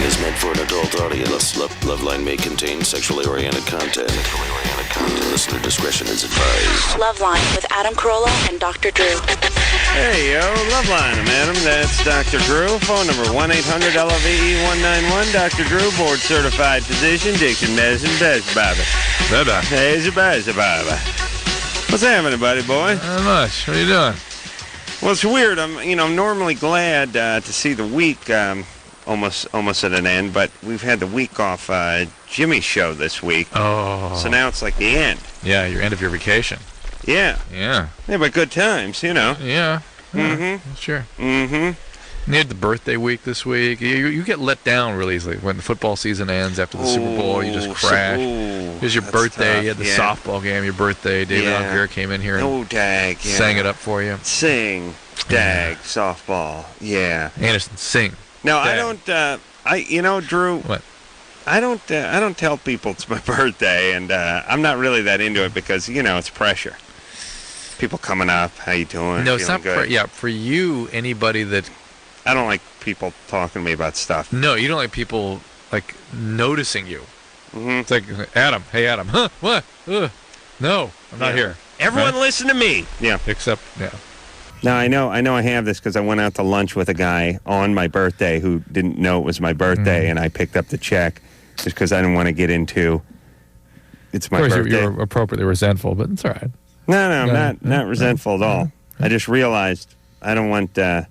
is meant for an adult audience. LoveLine may contain sexually oriented content. Listener discretion is advised. LoveLine with Adam Carolla and Dr. Drew. Hey, yo, LoveLine. I'm Adam. That's Dr. Drew. Phone number 1-800-LOVE-191. Dr. Drew, board-certified physician, diction medicine, best Baba. Hey, Baba. What's happening, buddy boy? Not much. What are you doing? Well, it's weird. I'm normally glad to see the week almost at an end, but we've had the week off Jimmy's show this week. Oh. So now it's like the end. Yeah, your end of your vacation. Yeah. Yeah. Yeah, but good times, you know. Yeah. Mm-hmm. Sure. Mm-hmm. You had the birthday week this week. You get let down real easily. When the football season ends after the Super Bowl, you just crash. Here's your birthday. Tough. You had the softball game, your birthday. David Algier came in here and sang it up for you. Sing, dag, softball. Yeah. Anderson, sing. No, dag. I don't, Drew. What? I don't tell people it's my birthday, and I'm not really that into it because, it's pressure. People coming up, how you doing? No, it's not for you, anybody that... I don't like people talking to me about stuff. No, you don't like people, noticing you. Mm-hmm. It's like, Adam, hey, Adam. Huh? What? No, I'm not here. Everyone listen to me. Yeah. Except, yeah. No, I know I have this because I went out to lunch with a guy on my birthday who didn't know it was my birthday, and I picked up the check just because I didn't want to get into it's my birthday. Of course, you were appropriately resentful, but it's all right. No, I'm not resentful at all. I just realized I don't like that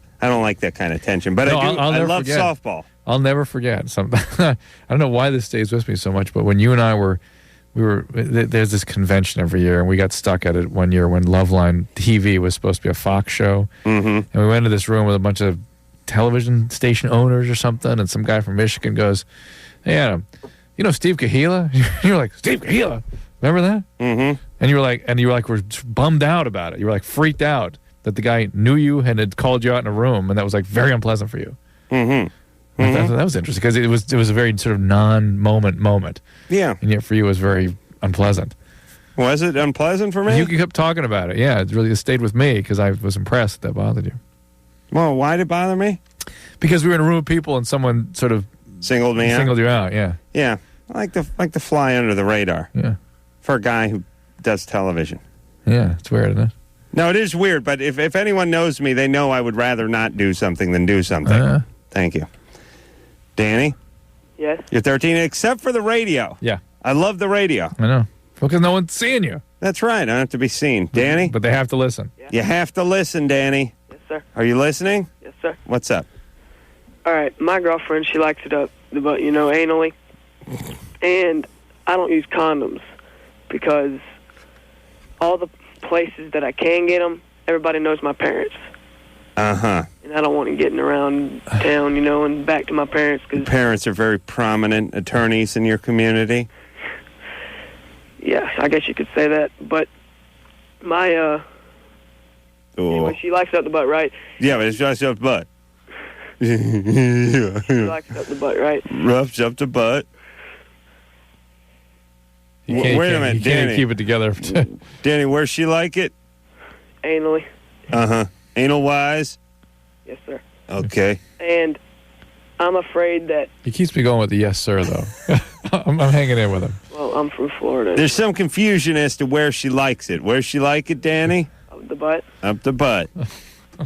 kind of tension, but I love softball. I'll never forget something. I don't know why this stays with me so much, but when you and I there's this convention every year, and we got stuck at it one year when LoveLine TV was supposed to be a Fox show, and we went into this room with a bunch of television station owners or something, and some guy from Michigan goes, "Hey, Adam, you know Steve Kahila?" You're like, "Steve Kahila? Remember that?" Mm-hmm. And you were like, we're bummed out about it. You were like freaked out that the guy knew you and had called you out in a room, and that was like very unpleasant for you. Mm-hmm. That was interesting because it was a very sort of moment. Yeah. And yet for you it was very unpleasant. Was it unpleasant for me? You kept talking about it. Yeah, it stayed with me because I was impressed that bothered you. Well, why did it bother me? Because we were in a room of people and someone sort of singled you out. Yeah. Yeah. I like to fly under the radar. Yeah. For a guy who does television. Yeah, it's weird, isn't it? No, it is weird, but if anyone knows me, they know I would rather not do something than do something. Thank you. Danny? Yes? You're 13, except for the radio. Yeah. I love the radio. I know. Because no one's seeing you. That's right. I don't have to be seen. Danny? But they have to listen. Yeah. You have to listen, Danny. Yes, sir. Are you listening? Yes, sir. What's up? All right. My girlfriend, she likes it up the butt, anally. And I don't use condoms because all the places that I can get them, everybody knows my parents. Uh-huh. And I don't want them getting around town, and back to my parents. Cause parents are very prominent attorneys in your community? Yeah, I guess you could say that. But my, anyway, she likes it up the butt, right? Yeah, but it's just up the butt. She likes it up the butt, right? Roughs up the butt. Wait a minute, you Danny. Can't keep it together. Danny, where's she like it? Anally. Uh-huh. Anal-wise? Yes, sir. Okay. And I'm afraid that... He keeps me going with the yes, sir, though. I'm hanging in with him. Well, I'm from Florida. There's some confusion as to where she likes it. Where's she like it, Danny? Up the butt. Up the butt. All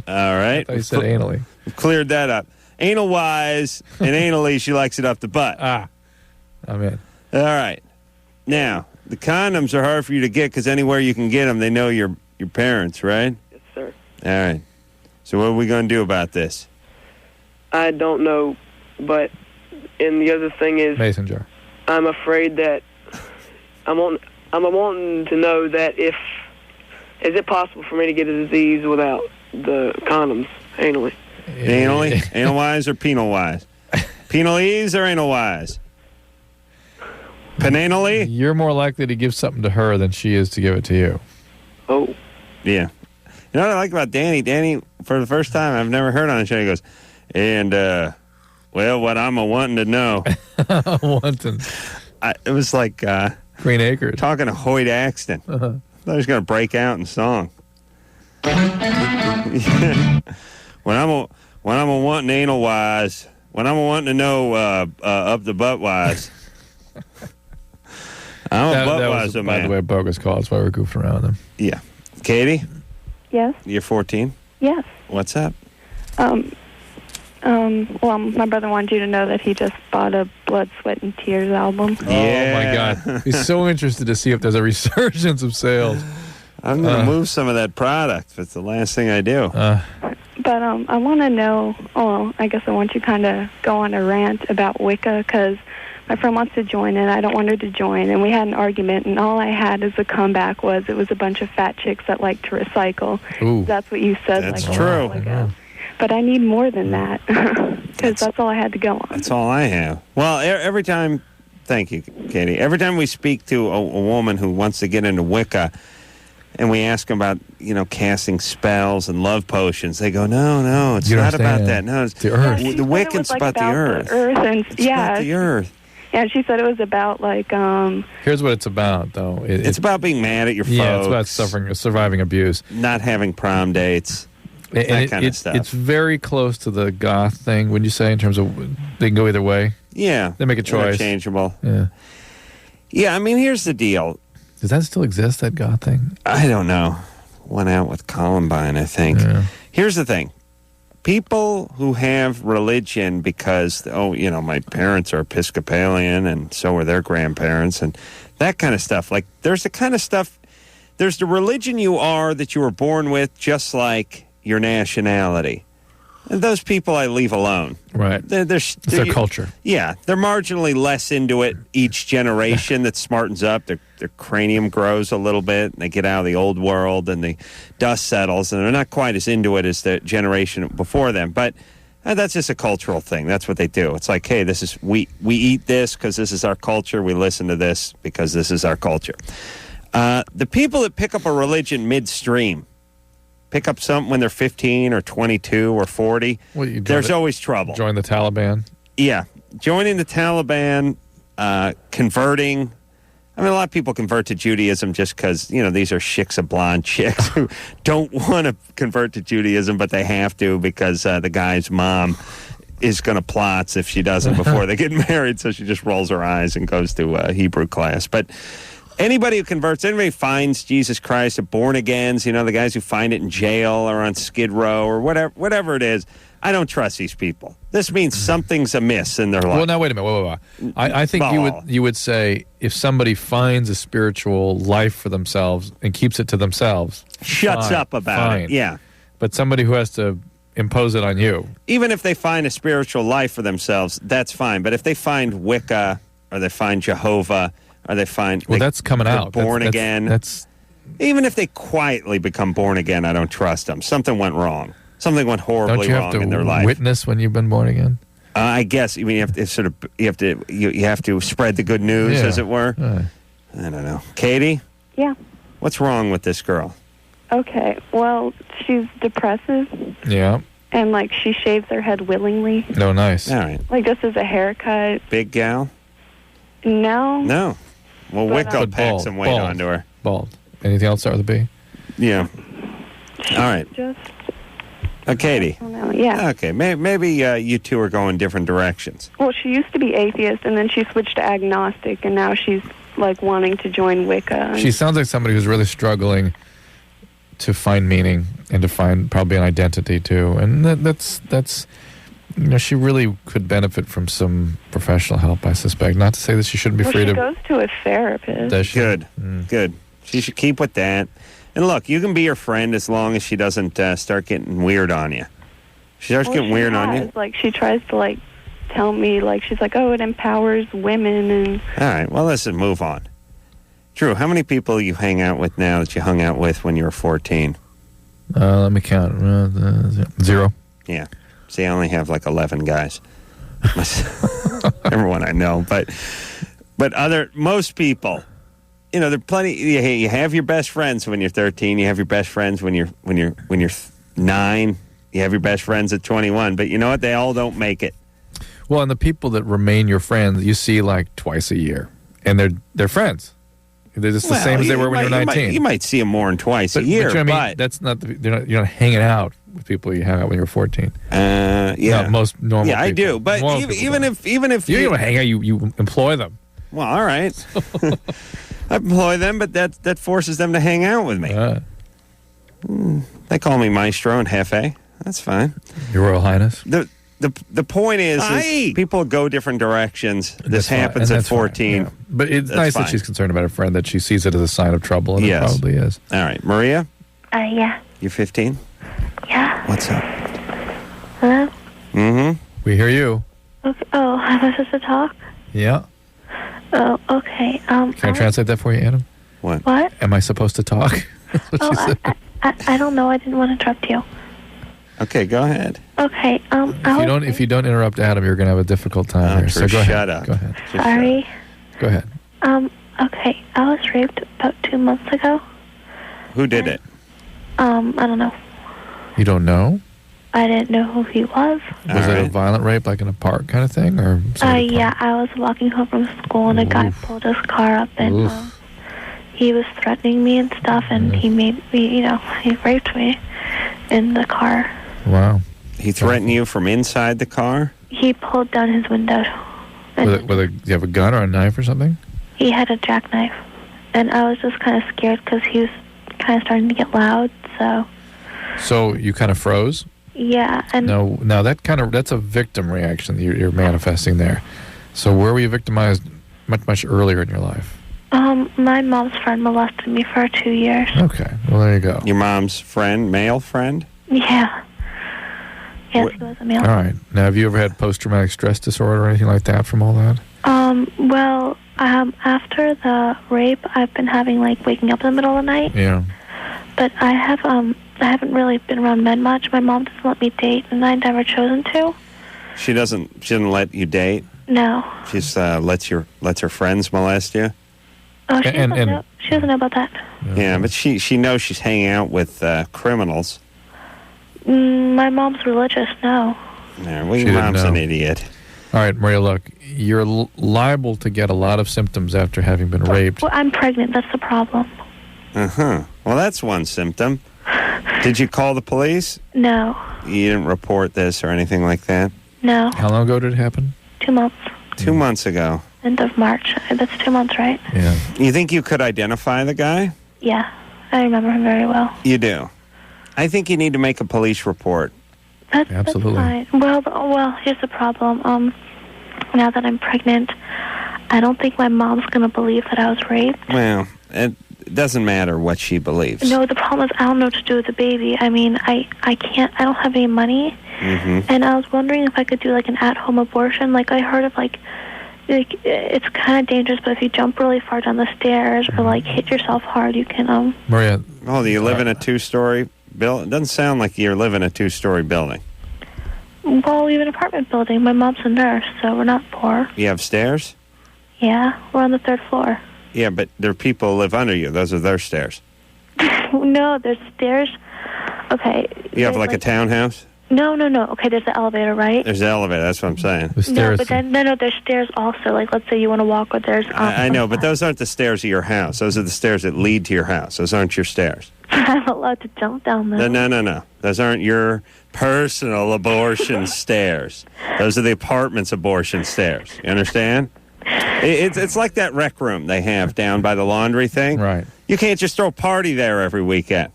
right. I thought you said anally. We've cleared that up. Anal-wise and anally, she likes it up the butt. I'm in. All right. Now, the condoms are hard for you to get because anywhere you can get them, they know your parents, right? Yes, sir. All right. So what are we going to do about this? I don't know, but and the other thing is... Mason jar. I'm afraid that... I'm wanting to know that is it possible for me to get a disease without the condoms anally? Anally? Anal-wise or penal-wise? Penalese or anal-wise? Penanally? You're more likely to give something to her than she is to give it to you. Oh. Yeah. You know what I like about Danny? Danny, for the first time, I've never heard on the show, he goes, and, well, what I'm wanting to know. Wanting. It was like... Green Acres. Talking to Hoyt Axton. I thought he was going to break out in song. When I'm a wanting anal-wise, when I'm wanting to know up the butt wise. I'm a butt wise man. By the way, a bogus call. That's why we're goofing around with them. Yeah. Katie? Yes. You're 14? Yes. What's up? Well, my brother wanted you to know that he just bought a Blood, Sweat, and Tears album. Yeah. Oh, my God. He's so interested to see if there's a resurgence of sales. I'm going to move some of that product. It's the last thing I do. But I want to know, I guess I want you to kind of go on a rant about Wicca, because my friend wants to join and I don't want her to join. And we had an argument, and all I had as a comeback was it was a bunch of fat chicks that like to recycle. Ooh. That's what you said. That's like, true. But I need more than that, because that's all I had to go on. That's all I have. Well, every time, thank you, Katie. Every time we speak to a woman who wants to get into Wicca, and we ask them about, casting spells and love potions, they go, no, it's not about that. No, it's the earth. The Wiccan's about the earth. It's about the earth. Yeah, she said it was about, Here's what it's about, though. It's about being mad at your folks. Yeah, it's about surviving abuse. Not having prom dates. That kind of stuff. It's very close to the goth thing, wouldn't you say, in terms of they can go either way? Yeah. They make a choice. Interchangeable. Yeah. Yeah, I mean, here's the deal. Does that still exist, that goth thing? I don't know. Went out with Columbine, I think. Yeah. Here's the thing. People who have religion because, my parents are Episcopalian and so are their grandparents and that kind of stuff. Like, there's the kind of stuff, there's the religion you are that you were born with, just like your nationality. And those people I leave alone. Right. It's their culture. Yeah. They're marginally less into it each generation that smartens up. Their cranium grows a little bit, and they get out of the old world, and the dust settles, and they're not quite as into it as the generation before them. But that's just a cultural thing. That's what they do. It's like, hey, this is we eat this because this is our culture. We listen to this because this is our culture. The people that pick up a religion midstream, pick up something when they're 15 or 22 or 40, there's always trouble. Join the Taliban? Yeah. Joining the Taliban, converting. I mean, a lot of people convert to Judaism just because, these are chicks of blonde chicks who don't want to convert to Judaism, but they have to because the guy's mom is going to plot if she doesn't before they get married, so she just rolls her eyes and goes to Hebrew class. But anybody who converts, anybody who finds Jesus Christ, born-agains, the guys who find it in jail or on Skid Row or whatever it is, I don't trust these people. This means something's amiss in their life. Well, now, wait a minute. Wait. I think you would say if somebody finds a spiritual life for themselves and keeps it to themselves, shuts up about it, yeah. But somebody who has to impose it on you. Even if they find a spiritual life for themselves, that's fine. But if they find Wicca or they find Jehovah, or they find that's coming out. Born again. Even if they quietly become born again, I don't trust them. Something went wrong. Something went horribly wrong in their life. Don't you have to witness when you've been born again? I guess. I mean, you have to spread the good news, as it were. I don't know. Katie? Yeah. What's wrong with this girl? Okay. Well, she's depressive. Yeah. And she shaves her head willingly. No, nice. All right. This is a haircut. Big gal? No. Well, Wicca packed some weight onto her. Bald. Anything else start with a B? Yeah. All right. Just. Katie. Yeah. Okay. Maybe you two are going different directions. Well, she used to be atheist, and then she switched to agnostic, and now she's wanting to join Wicca. She sounds like somebody who's really struggling to find meaning and to find probably an identity too, and that's. She really could benefit from some professional help, I suspect. Not to say that she shouldn't be free to... She goes to a therapist. Does she? Good. She should keep with that. And look, you can be her friend as long as she doesn't start getting weird on you. She starts getting weird on you? She tries to, tell me, she's like, oh, it empowers women. And all right, well, listen, move on. Drew, how many people you hang out with now that you hung out with when you were 14? Let me count. 0. Yeah. See, I only have 11 guys. Everyone I know, but most people, there are plenty. You have your best friends when you're 13. You have your best friends when you're 9. You have your best friends at 21. But you know what? They all don't make it. Well, and the people that remain your friends, you see twice a year, and they're friends. They're just the same as they were when you were 19. You might see them more than twice a year, but I mean, that's not. You're not hanging out with people you hang out when you were 14. Yeah, no, most normal. Yeah, people. I do. But even if you don't hang out, you employ them. Well, all right. I employ them, but that forces them to hang out with me. They call me Maestro and Jefe. That's fine. Your Royal Highness. The point is people go different directions. This happens at 14. Yeah. But it's nice that she's concerned about her friend, that she sees it as a sign of trouble, and it probably is. All right. Maria? Yeah. You 15? Yeah. What's up? Hello? Mm-hmm. We hear you. Okay. Oh, am I supposed to talk? Yeah. Oh, okay. Can I translate that for you, Adam? What? Am I supposed to talk? That's what she said. I don't know. I didn't want to interrupt you. Okay, go ahead. Okay. If you don't interrupt Adam, you're going to have a difficult time here. So go ahead. Shut up. Go ahead. Sorry. Go ahead. Okay. I was raped about 2 months ago. Who did it? I don't know. You don't know? I didn't know who he was. Was it a violent rape, like in a park kind of thing, or? Yeah. I was walking home from school, and a guy pulled his car up, and he was threatening me and stuff, and he made me, he raped me in the car. Wow. He threatened you from inside the car? He pulled down his window. Do you have a gun or a knife or something? He had a jackknife. And I was just kind of scared because he was kind of starting to get loud, so... So you kind of froze? Yeah. And No, that's a victim reaction that you're manifesting there. So where were you victimized much earlier in your life? My mom's friend molested me for 2 years. Okay, well there you go. Your mom's friend, male friend? Yeah. Yes, he was a male. All right. Now, have you ever had post-traumatic stress disorder or anything like that from all that? Well, after the rape, I've been having, waking up in the middle of the night. Yeah. But I haven't really been around men much. My mom doesn't let me date, and I've never chosen to. She doesn't let you date? No. She just lets her friends molest you? Oh, she doesn't know about that. Yeah, but she knows she's hanging out with criminals. My mom's religious, no. Yeah, well, your mom's an idiot. All right, Maria, look, you're liable to get a lot of symptoms after having been raped. Well, I'm pregnant. That's the problem. Uh-huh. Well, that's one symptom. Did you call the police? No. You didn't report this or anything like that? No. How long ago did it happen? 2 months. 2 months ago. End of March. That's 2 months, right? Yeah. You think you could identify the guy? Yeah. I remember him very well. You do? I think you need to make a police report. Absolutely. That's fine. Well, here's the problem. Now that I'm pregnant, I don't think my mom's going to believe that I was raped. Well, it doesn't matter what she believes. No, the problem is I don't know what to do with the baby. I mean, I don't have any money. Mm-hmm. And I was wondering if I could do, an at-home abortion. I heard of, it's kind of dangerous, but if you jump really far down the stairs or, hit yourself hard, you can, Maria. Oh, do you live in a two-story building? It doesn't sound like you live in a two-story building. Well, we have an apartment building. My mom's a nurse, so we're not poor. You have stairs? Yeah, we're on the 3rd floor. Yeah, but there are people who live under you. Those are their stairs. No, there's stairs. Okay. You have a townhouse? No. Okay, there's the elevator, right? There's the elevator. That's what I'm saying. The stairs. No, but then there's stairs also. Let's say you want to walk, or there's. I know, but those aren't the stairs of your house. Those are the stairs that lead to your house. Those aren't your stairs. I'm not allowed to jump down those. No. Those aren't your personal abortion stairs. Those are the apartment's abortion stairs. You understand? It's like that rec room they have down by the laundry thing. Right. You can't just throw a party there every weekend.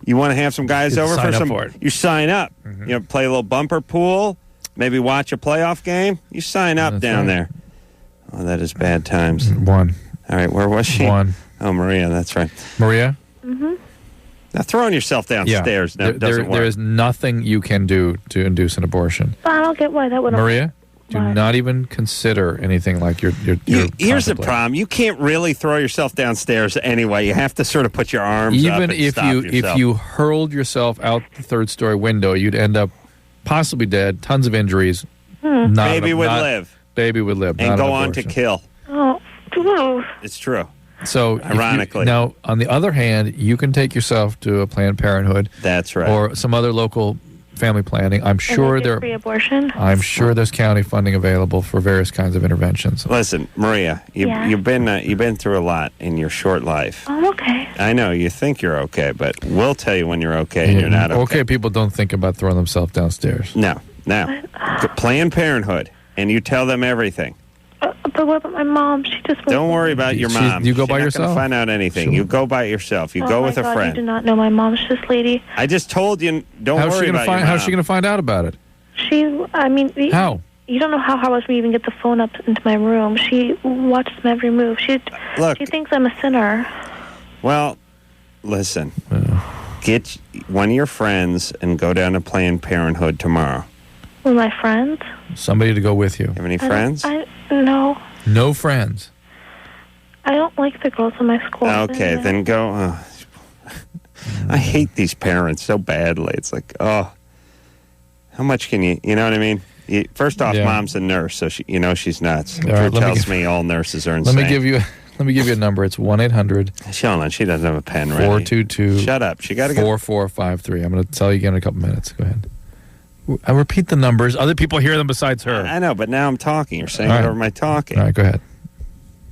You want to have some guys over sign for up some? for it. You sign up. Mm-hmm. Play a little bumper pool. Maybe watch a playoff game. You sign up down there. Oh, that is bad times. One. All right, where was she? One. Oh, Maria, that's right. Maria? Mm-hmm. Now, throwing yourself downstairs doesn't work. There is nothing you can do to induce an abortion. But I don't get why that wouldn't. Maria, do not even consider anything like you're Here's the problem. You can't really throw yourself downstairs anyway. You have to sort of put your arms up even and if stop you yourself. if you hurled yourself out the 3rd-story window, you'd end up possibly dead, tons of injuries. Baby would live. Baby would live. And not go an on to abortion. kill. Oh, whoa. It's true. So, ironically. Now, on the other hand, you can take yourself to a Planned Parenthood. That's right. Or some other local family planning. I'm sure there. Free abortion. I'm sure there's county funding available for various kinds of interventions. Listen, Maria, Yeah. you've been through a lot in your short life. Oh, okay. I know you think you're okay, but we'll tell you when you're okay and you're not okay. Okay, people don't think about throwing themselves downstairs. No. Now, Planned Parenthood, and you tell them everything. But what about my mom? She just won't. Don't worry about your mom. You go by She's not yourself? gonna find out anything. Sure. You go by yourself. You go my with a God, friend. You do not know my mom's this lady. I just told you, don't worry about your mom. How's she going to find out about it? How? You don't know how else we even get the phone up into my room. She watches my every move. She thinks I'm a sinner. Well, listen. Get one of your friends and go down to Planned Parenthood tomorrow. With my friends? Somebody to go with you. Have any friends? No. No friends. I don't like the girls in my school. Okay, then go. I hate these parents so badly. It's like, how much can you know what I mean? First off, Yeah. Mom's a nurse, so she's nuts. All right, Drew tells me all nurses are insane. Let me give you a number. It's 1-800. Hold on, she doesn't have a pen ready. 422. Shut up. She got to get 4453. I'm going to tell you again in a couple minutes. Go ahead. I repeat the numbers. Other people hear them besides her. I know, but now I'm talking. You're saying All right. over my talking. All right, go ahead.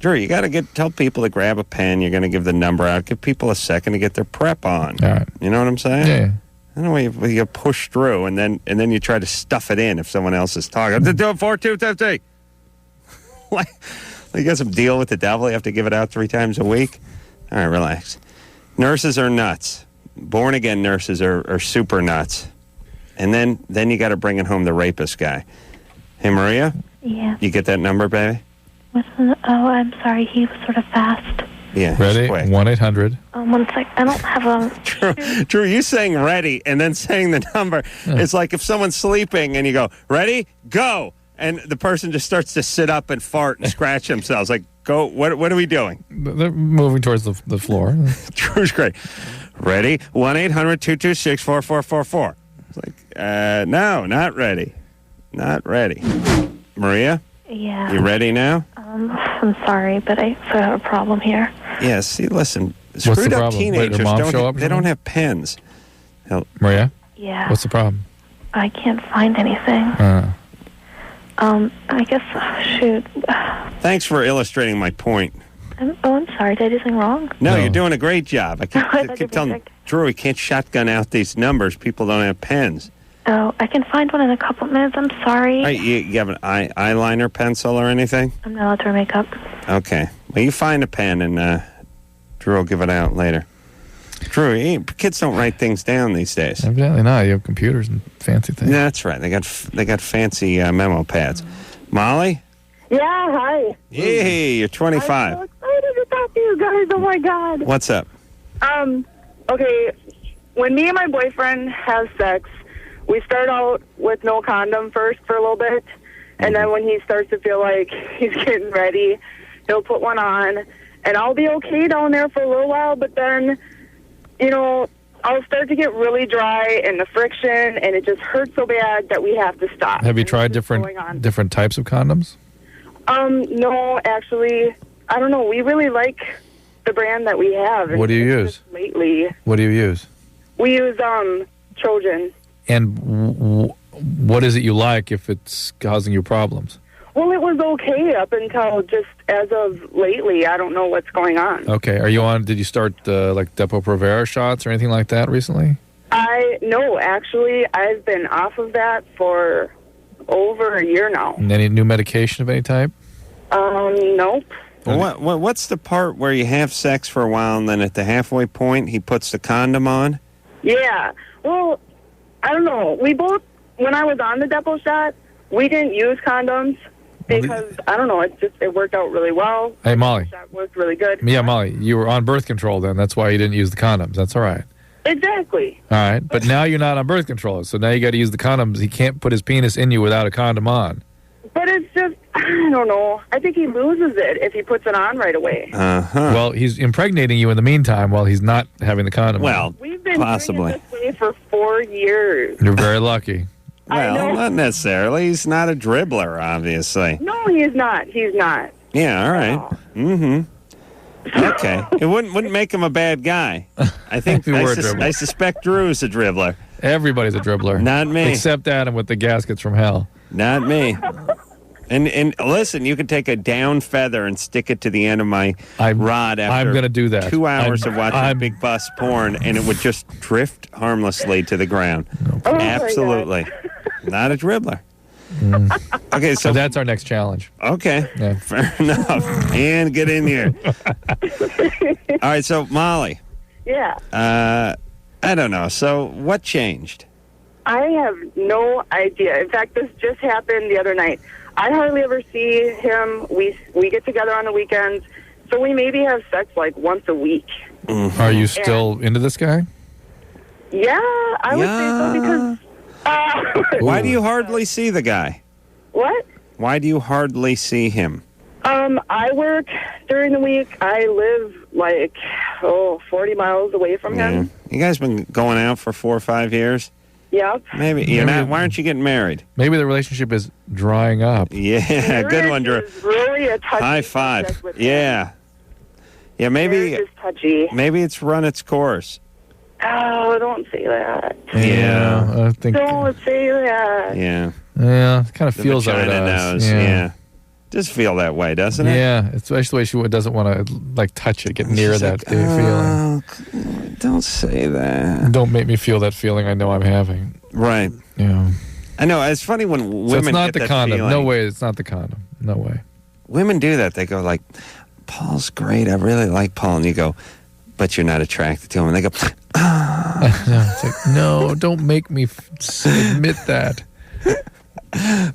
Drew, you got to tell people to grab a pen. You're going to give the number out. Give people a second to get their prep on. All right. You know what I'm saying? Yeah. I don't know you push through and then you try to stuff it in if someone else is talking. Do it 4-2-50. Like you got some deal with the devil. You have to give it out 3 times a week. All right, relax. Nurses are nuts. Born again nurses are super nuts. And then you got to bring it home the rapist guy. Hey, Maria? Yeah. You get that number, baby? I'm sorry. He was sort of fast. Yeah. Ready? Quick. 1-800. 1 sec. I don't have a... Drew, you saying ready and then saying the number. It's like if someone's sleeping and you go, ready, go. And the person just starts to sit up and fart and scratch themselves. Like, go, what are we doing? They're moving towards the floor. Drew's great. Ready? 1-800-226-4444. It's like, no, not ready. Not ready. Maria? Yeah. You ready now? I'm sorry, but I sort of have a problem here. Yeah, see, listen. the Screwed up problem? Wait, teenagers your mom show up or they don't something? have pens. Maria? Yeah. What's the problem? I can't find anything. I guess, shoot. Thanks for illustrating my point. I'm sorry. Did I do something wrong? No, you're doing a great job. I I thought keep you telling were sick. Drew, he can't shotgun out these numbers. People don't have pens. Oh, I can find one in a couple minutes. I'm sorry. All right, you have an eyeliner pencil or anything? I'm not allowed to wear makeup. Okay. Well, you find a pen, and Drew will give it out later. Drew, kids don't write things down these days. Evidently not. You have computers and fancy things. That's right. They got fancy memo pads. Molly? Yeah, hi. Hey, you're 25. I'm so excited to talk to you guys. Oh, my God. What's up? Okay, when me and my boyfriend have sex, we start out with no condom first for a little bit, and then when he starts to feel like he's getting ready, he'll put one on, and I'll be okay down there for a little while, but then, I'll start to get really dry and the friction, and it just hurts so bad that we have to stop. Have you And tried it's just going on. different types of condoms? No, actually, I don't know. We really like the brand that we have. What do you It's use? just lately, What do you use? we use Trojan. And what is it you like if it's causing you problems? Well, it was okay up until just as of lately. I don't know what's going on. Okay. Are you on? Did you start like Depo-Provera shots or anything like that recently? No, actually, I've been off of that for over a year now. And any new medication of any type? Nope. Well, what's the part where you have sex for a while and then at the halfway point he puts the condom on? Yeah. Well, I don't know. We both, when I was on the Depo shot, we didn't use condoms because, I don't know, it worked out really well. Hey, Molly. The shot worked really good. Yeah, Molly, you were on birth control then. That's why you didn't use the condoms. That's all right. Exactly. All right. But now you're not on birth control, so now you got to use the condoms. He can't put his penis in you without a condom on. But it's just, I don't know. I think he loses it if he puts it on right away. Uh-huh. Well, he's impregnating you in the meantime while he's not having the condom on. Well, We've been possibly. doing it this way for 4 years. You're very lucky. I Well, know. not necessarily. He's not a dribbler, obviously. No, he's not. He's not. Yeah, all right. Oh. Mm-hmm. Okay. It wouldn't make him a bad guy. I think If he were a dribbler. I suspect Drew's a dribbler. Everybody's a dribbler. Not me. Except Adam with the gaskets from hell. Not me. And listen, you could take a down feather and stick it to the end of my rod after I'm going to do that. 2 hours of watching big bus porn, and it would just drift harmlessly to the ground. Oh, Absolutely. Not a dribbler. Okay, So that's our next challenge. Okay, Yeah. fair enough. And get in here. All right, so Molly, Yeah. I don't know. So what changed? I have no idea. In fact, this just happened the other night. I hardly ever see him. We get together on the weekends, so we maybe have sex like once a week. Are you still into this guy? Yeah, I would say so because... Why do you hardly see the guy? What? Why do you hardly see him? I work during the week. I live like 40 miles away from him. You guys been going out for 4 or 5 years? Yep. Maybe you're not. Why aren't you getting married? Maybe the relationship is drying up. Yeah, good one, Drew. Is really a touchy High subject five. with Yeah. Yeah, maybe Marriage is touchy. maybe it's run its course. Oh, don't say that. I think. Don't say that. Yeah. Yeah, it kind of The feels that vagina it does. knows. Yeah. Does feel that way, doesn't it? Yeah, especially the way she doesn't want to like touch it, get near She's that like, feeling. Don't say that. Don't make me feel that feeling I know I'm having. Right. Yeah. I know. It's funny when women So it's not get the that condom. feeling. No way. It's not the condom. No way. Women do that. They go like, Paul's great. I really like Paul. And you go, but you're not attracted to him. And they go, It's like, no, don't make me admit that.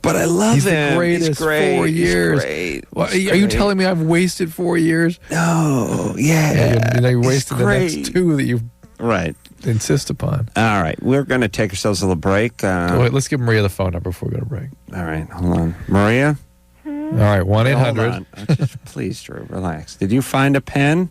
but I love He's him. the greatest. He's great. 4 years. He's great. What, He's are you great. telling me I've wasted 4 years? No. Yeah. You He's wasted the great. next 2 that you Right. insist upon. All right. We're going to take ourselves a little break. Wait, let's give Maria the phone number before we go to break. All right. Hold on. Maria? All right, 1-800. Hold on. Just please, Drew, relax. Did you find a pen?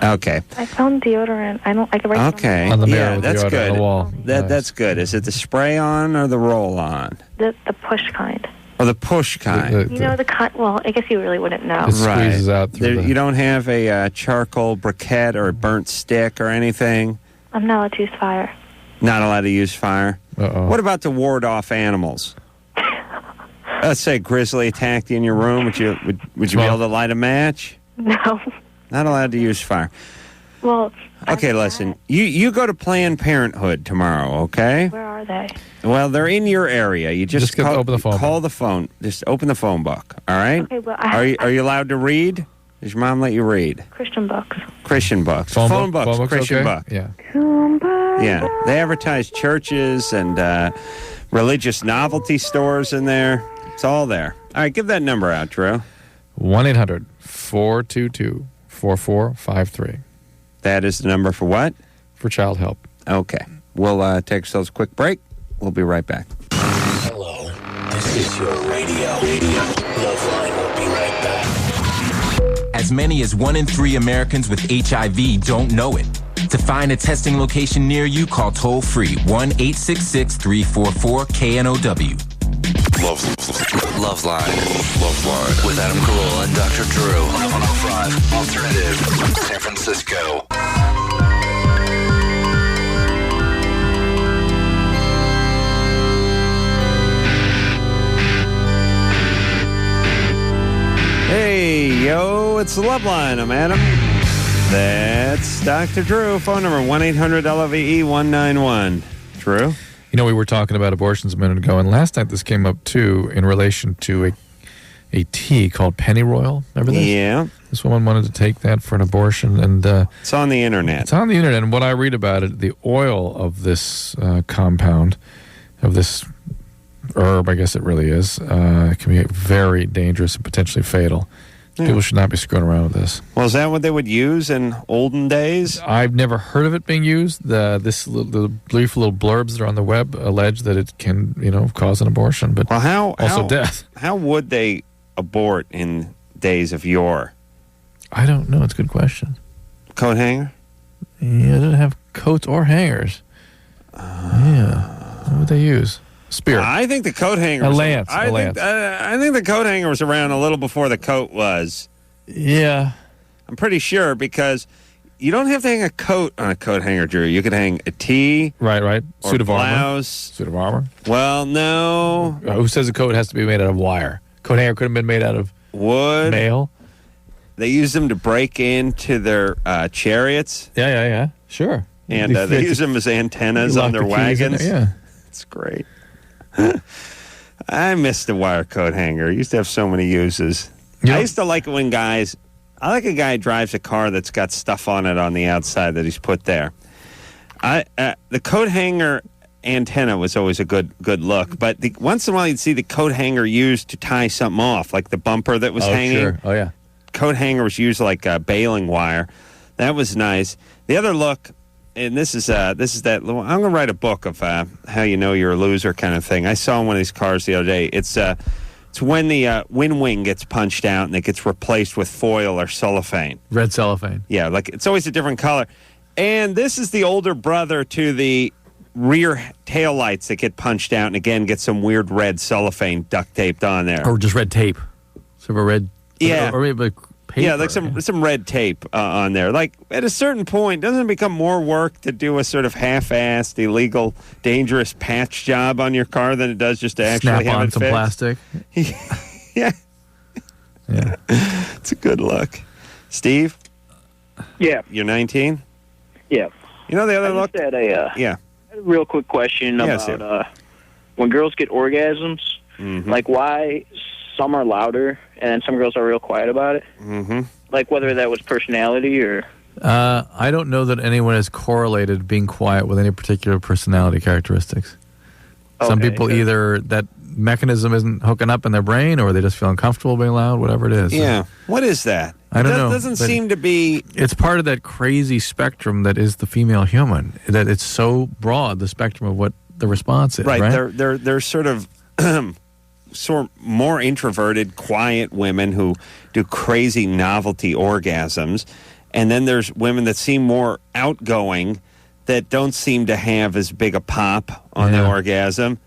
Okay. I found deodorant. I can write Okay. On the mirror Yeah, with that's deodorant good. on the wall. Nice. That's good. Is it the spray on or the roll on? the push kind. Or the push kind? You know the kind. Well, I guess you really wouldn't know. It squeezes out through There, the... you don't have a charcoal briquette or a burnt stick or anything? I'm not allowed to use fire. Not allowed to use fire? Uh-oh. What about to ward off animals? Let's say a grizzly attacked you in your room. Would you be able to light a match? No. Not allowed to use fire. Well. Okay, listen. You go to Planned Parenthood tomorrow, okay? Where are they? Well, they're in your area. You just open the phone call the phone. Just open the phone book, all right? Okay, well, Are you allowed to read? Does your mom let you read? Christian books. Christian books. Phone book? books. Phone book's Christian okay? book. Yeah. Yeah. They advertise churches and religious novelty stores in there. It's all there. All right, give that number out, Drew. 1-800-422-4453. That is the number for what? For child help. Okay. We'll take ourselves a quick break. We'll be right back. Hello, this is your radio. LoveLine will be right back. As many as 1 in 3 Americans with HIV don't know it. To find a testing location near you, call toll-free 1-866-344-KNOW. LoveLine with Adam Carolla and Dr. Drew on 105 Alternative, San Francisco. Hey, yo, it's the LoveLine. I'm Adam. That's Dr. Drew. Phone number 1-800-LOVE-191. Drew? You know, we were talking about abortions a minute ago, and last night this came up, too, in relation to a tea called Pennyroyal. Remember this? Yeah. This woman wanted to take that for an abortion, and it's on the internet. It's on the internet, and what I read about it, the oil of this compound, of this herb, I guess it really is, can be very dangerous and potentially fatal. Yeah. People should not be screwing around with this. Well, is that what they would use in olden days? I've never heard of it being used. The brief little blurbs that are on the web allege that it can, cause an abortion, but also death. How would they abort in days of yore? I don't know. It's a good question. Coat hanger? Yeah, it doesn't have coats or hangers. Yeah. What would they use? Spear. I think the coat hanger. A lance. I think the coat hanger was around a little before the coat was. Yeah. I'm pretty sure because You don't have to hang a coat on a coat hanger, Drew. You could hang a tee. Right. Or Suit of armor. blouse. Suit of armor. Well, no. Who says a coat has to be made out of wire? Coat hanger could have been made out of wood. Mail. They use them to break into their chariots. Yeah. Sure. And they use them as antennas on their wagons. Yeah. It's great. I miss the wire coat hanger. It used to have so many uses. I used to like it when guys... I like a guy who drives a car that's got stuff on it on the outside that he's put there. The coat hanger antenna was always a good look, but once in a while you'd see the coat hanger used to tie something off, like the bumper that was hanging. Sure. Oh, yeah. Coat hanger was used like baling wire. That was nice. The other look, and this is that. I'm going to write a book of how you know you're a loser kind of thing. I saw one of these cars the other day. It's when the wind wing gets punched out and it gets replaced with foil or cellophane. Red cellophane. Yeah, like it's always a different color. And this is the older brother to the rear taillights that get punched out and again get some weird red cellophane duct taped on there. Or just red tape. Sort of a red... Yeah. Or maybe like paper. Yeah, like some red tape on there. Like at a certain point, doesn't it become more work to do a sort of half-assed, illegal, dangerous patch job on your car than it does just to actually Snap have on it some fixed? plastic. Yeah. It's a good look. Steve? Yeah. You're 19? Yeah. You know the other look? Had a real quick question about when girls get orgasms, like why some are louder and some girls are real quiet about it. Mm-hmm. Like whether that was personality or... I don't know that anyone has correlated being quiet with any particular personality characteristics. Some people either that mechanism isn't hooking up in their brain or they just feel uncomfortable being loud, whatever it is. Yeah. What is that? I don't know. It doesn't seem to be... It's part of that crazy spectrum that is the female human, that it's so broad, the spectrum of what the response is, right? They're sort of... more introverted, quiet women who do crazy novelty orgasms. And then there's women that seem more outgoing that don't seem to have as big a pop on the orgasm.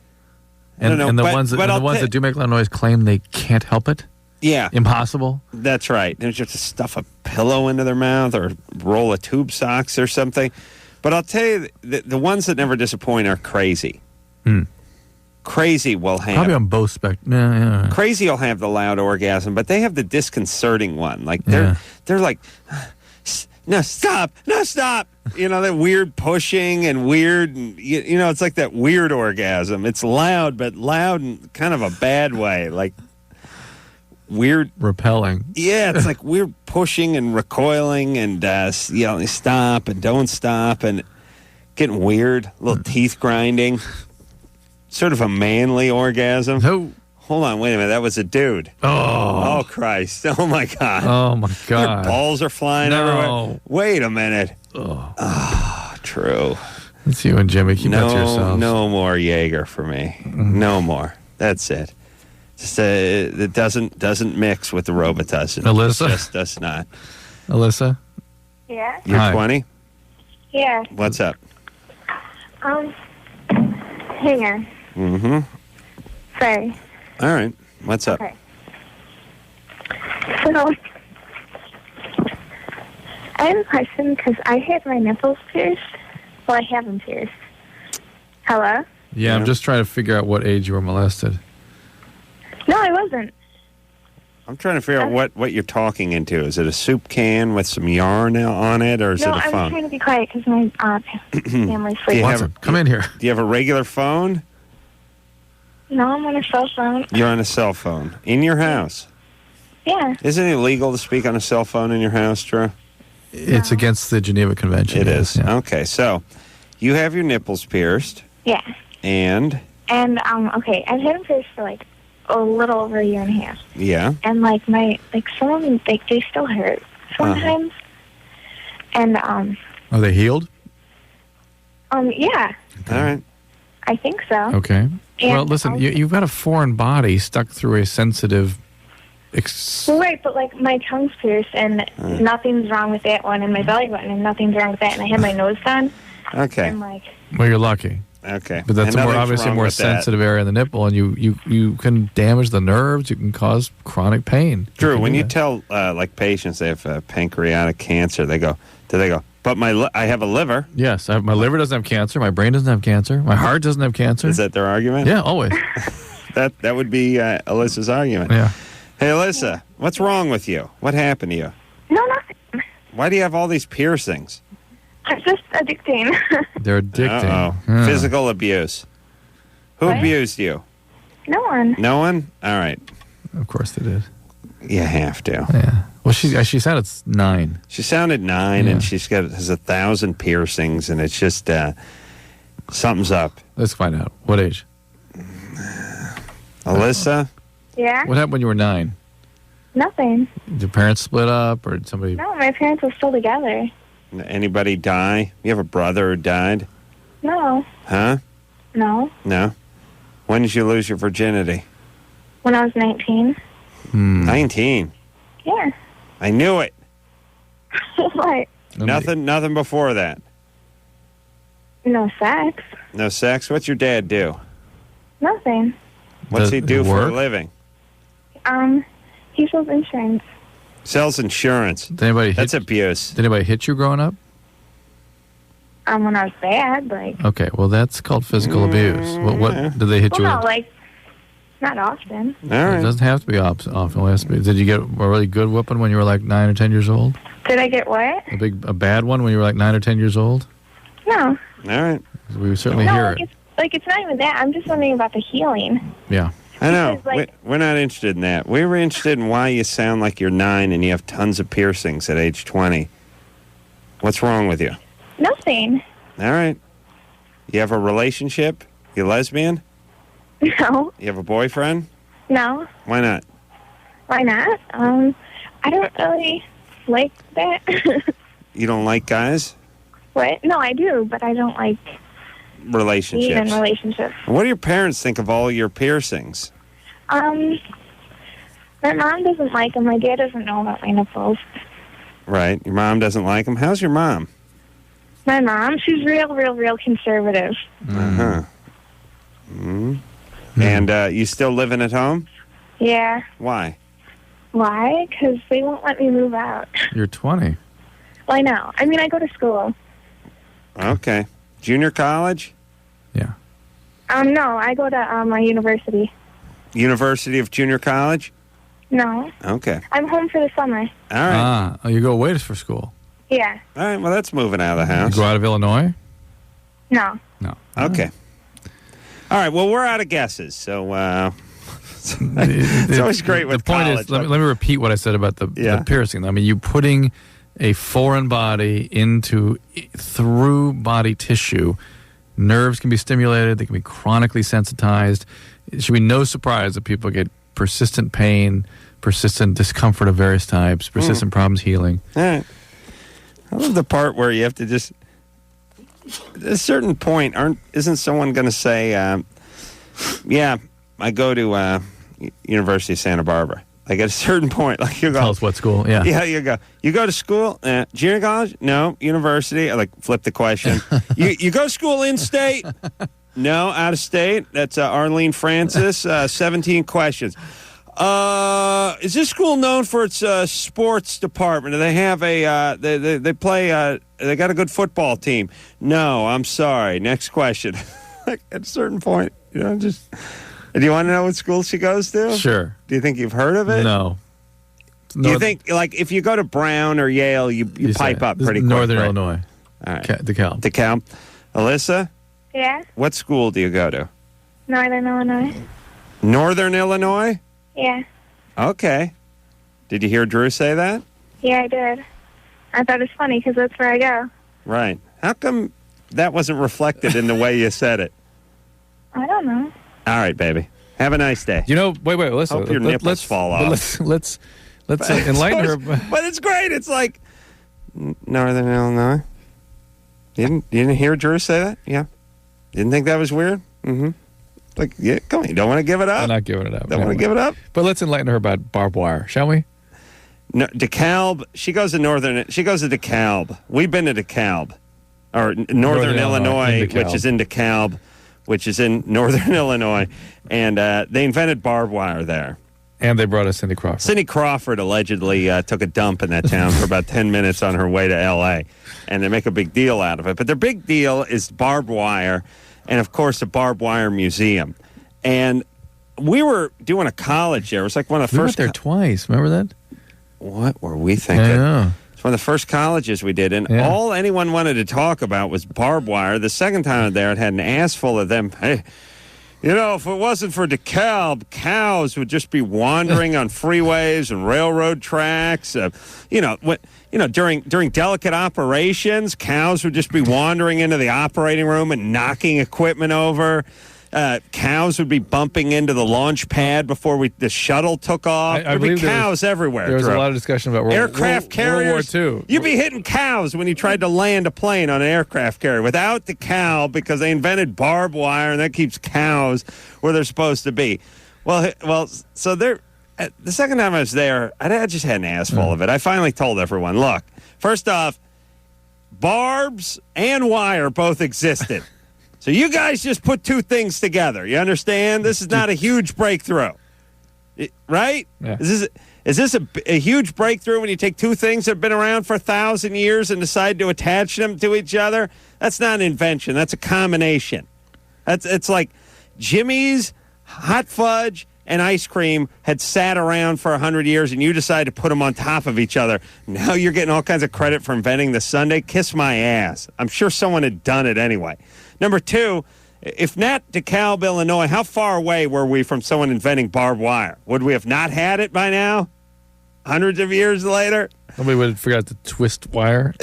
And the ones that do make loud noise claim they can't help it? Yeah. Impossible? That's right. There's just to stuff a pillow into their mouth or roll a tube socks or something. But I'll tell you, the ones that never disappoint are crazy. Crazy will have... Probably on both spectrums. Crazy will have the loud orgasm, but they have the disconcerting one. Like, they're like, no, stop. You know, that weird pushing and weird, you know, it's like that weird orgasm. It's loud, but loud in kind of a bad way. Like, weird... repelling. Yeah, it's like weird pushing and recoiling and yelling, stop and don't stop and getting weird, little teeth grinding. Sort of a manly orgasm. No. Hold on, wait a minute. That was a dude. Oh, Christ. Oh, my God. Oh, my God. Their balls are flying everywhere. Wait a minute. Oh, true. It's you and Jimmy. Keep that to yourselves. No more Jaeger for me. No more. That's it. Just, it doesn't mix with the Robitussin. Alyssa? It just does not. Alyssa? Yeah. You're 20? Yeah. What's up? Hang on. Mm-hmm. Sorry. All right. What's up? Okay. So, I have a question because I had my nipples pierced. Well, I have them pierced. Hello? Yeah, I'm just trying to figure out what age you were molested. No, I wasn't. I'm trying to figure out what you're talking into. Is it a soup can with some yarn on it, or is it a I'm phone? trying to be quiet because my family's sleeping. Come in here. Do you have a regular phone? No, I'm on a cell phone. You're on a cell phone. In your house? Yeah. Isn't it illegal to speak on a cell phone in your house, Drew? It's against the Geneva Convention. It is. Yeah. Okay, so you have your nipples pierced. Yeah. And? And, okay, I've had them pierced for, like, a little over a year and a half. Yeah. And, like, some of them, they still hurt sometimes. And, Are they healed? Yeah. All right. I think so. Okay. And well, listen, you've got a foreign body stuck through a sensitive... Right, but, like, my tongue's pierced, and nothing's wrong with that one, and my belly button, and nothing's wrong with that, and I have my nose done. Okay. And, like... Well, you're lucky. Okay. But that's obviously a more sensitive area in the nipple, and you can damage the nerves. You can cause chronic pain. Drew, when you tell, like, patients they have pancreatic cancer, they go, Do they go, but I have a liver? Yes, my liver doesn't have cancer. My brain doesn't have cancer. My heart doesn't have cancer. Is that their argument? Yeah, always. That would be Alyssa's argument. Yeah. Hey, Alyssa, what's wrong with you? What happened to you? No, nothing. Why do you have all these piercings? It's just addicting. They're addicting. Uh-oh. Physical abuse. Who What? abused you? No one. No one? All right. Of course they did. You have to. Yeah. Well, she said it's 9. She sounded 9, Yeah. and has 1,000 piercings, and it's just something's up. Let's find out. What age? Alyssa? Yeah? What happened when you were 9? Nothing. Did your parents split up, or did somebody? No, my parents were still together. Anybody die? You have a brother who died? No. Huh? No. No? When did you lose your virginity? When I was 19. 19? Yeah. I knew it. What? Nothing before that. No sex. No sex? What's your dad do? Nothing. What's he do for work? a living? He sells insurance. Sells insurance. Did anybody That's hit, abuse. Did anybody hit you growing up? When I was bad, like. Okay, well that's called physical abuse. What did they hit Well, you no, with? like, not often. All right. It doesn't have to be often. It has to be. Did you get a really good whooping when you were like 9 or 10 years old? Did I get what? A bad one when you were like 9 or 10 years old? No. All right. We certainly No, hear it's not even that. I'm just wondering about the healing. Yeah. I know. Because, like- We're not interested in that. We were interested in why you sound like you're 9 and you have tons of piercings at age 20. What's wrong with you? Nothing. All right. You have a relationship? You lesbian? No. You have a boyfriend? No. Why not? Why not? I don't really like that. You don't like guys? What? No, I do, but I don't like Relationships. being in relationships. What do your parents think of all your piercings? My mom doesn't like them. My dad doesn't know about my nipples. Right. Your mom doesn't like them. How's your mom? My mom, she's real conservative. Uh-huh. And you still living at home? Yeah. Why? Why? Because they won't let me move out. You're 20. Well, I know. I mean, I go to school. Okay. Junior college? Yeah. No, I go to my university. University of Junior College? No. Okay. I'm home for the summer. All right. You go away for school. Yeah. All right. Well, that's moving out of the house. You go out of Illinois? No. No. Okay. All right. Well, we're out of guesses, so it's always great with the point college. is, let me repeat what I said about the piercing. I mean, you putting a foreign body through body tissue. Nerves can be stimulated. They can be chronically sensitized. It should be no surprise that people get persistent pain, persistent discomfort of various types, persistent problems healing. All right. I love the part where you have to just, at a certain point, isn't someone going to say, yeah, I go to University of Santa Barbara. Like at a certain point, like you go. Tell us what school, yeah. Yeah, you go. You go to school, junior college? No. University? I like flip the question. you go to school in state? No, out of state. That's Arlene Francis, 17 questions. Is this school known for its sports department? Do they have they play, they got a good football team? No, I'm sorry. Next question. Like at a certain point, just, do you want to know what school she goes to? Sure. Do you think you've heard of it? No. Do you think, like, if you go to Brown or Yale, you pipe up pretty quick? Northern right? Illinois. All right. DeKalb. DeKalb. Alyssa, Yeah. what school do you go to? Northern Illinois. Northern Illinois? Yeah. Okay. Did you hear Drew say that? Yeah, I did. I thought it was funny because that's where I go. Right. How come that wasn't reflected in the way you said it? I don't know. All right, baby. Have a nice day. Wait, listen. Hope your nipples fall off. Let's enlighten her. But it's great. It's like Northern Illinois. You didn't hear Drew say that? Yeah. Didn't think that was weird? Mm-hmm. Like, yeah, come on. You don't want to give it up? I'm not giving it up. Don't want to give it up? But let's enlighten her about barbed wire, shall we? No, DeKalb. She goes to DeKalb. We've been to DeKalb. Or Northern Illinois, which is in DeKalb, which is in Northern Illinois. And they invented barbed wire there. And they brought us Cindy Crawford. Cindy Crawford allegedly took a dump in that town for about 10 minutes on her way to L.A., and they make a big deal out of it. But their big deal is barbed wire and, of course, the barbed wire museum. And we were doing a college there. It was like one of the We first... went there twice. Remember that? What were we thinking? I know. It's one of the first colleges we did, and all anyone wanted to talk about was barbed wire. The second time there, it had an ass full of them. Hey, you know, if it wasn't for DeKalb, cows would just be wandering on freeways and railroad tracks. During delicate operations, cows would just be wandering into the operating room and knocking equipment over. Cows would be bumping into the launch pad before the shuttle took off. There'd be cows everywhere. There was a lot of discussion about aircraft carriers. World War II. You'd be hitting cows when you tried to land a plane on an aircraft carrier without the cow, because they invented barbed wire, and that keeps cows where they're supposed to be. So there. The second time I was there, I just had an ass full of it. I finally told everyone, look, first off, barbs and wire both existed. So you guys just put two things together. You understand? This is not a huge breakthrough, right? Yeah. Is this a huge breakthrough when you take two things that have been around for 1,000 years and decide to attach them to each other? That's not an invention. That's a combination. It's like Jimmy's, hot fudge, and ice cream had sat around for 100 years, and you decide to put them on top of each other. Now you're getting all kinds of credit for inventing the sundae. Kiss my ass. I'm sure someone had done it anyway. Number two, if not DeKalb, Illinois, how far away were we from someone inventing barbed wire? Would we have not had it by now? Hundreds of years later? Nobody would have figured out to twist wire?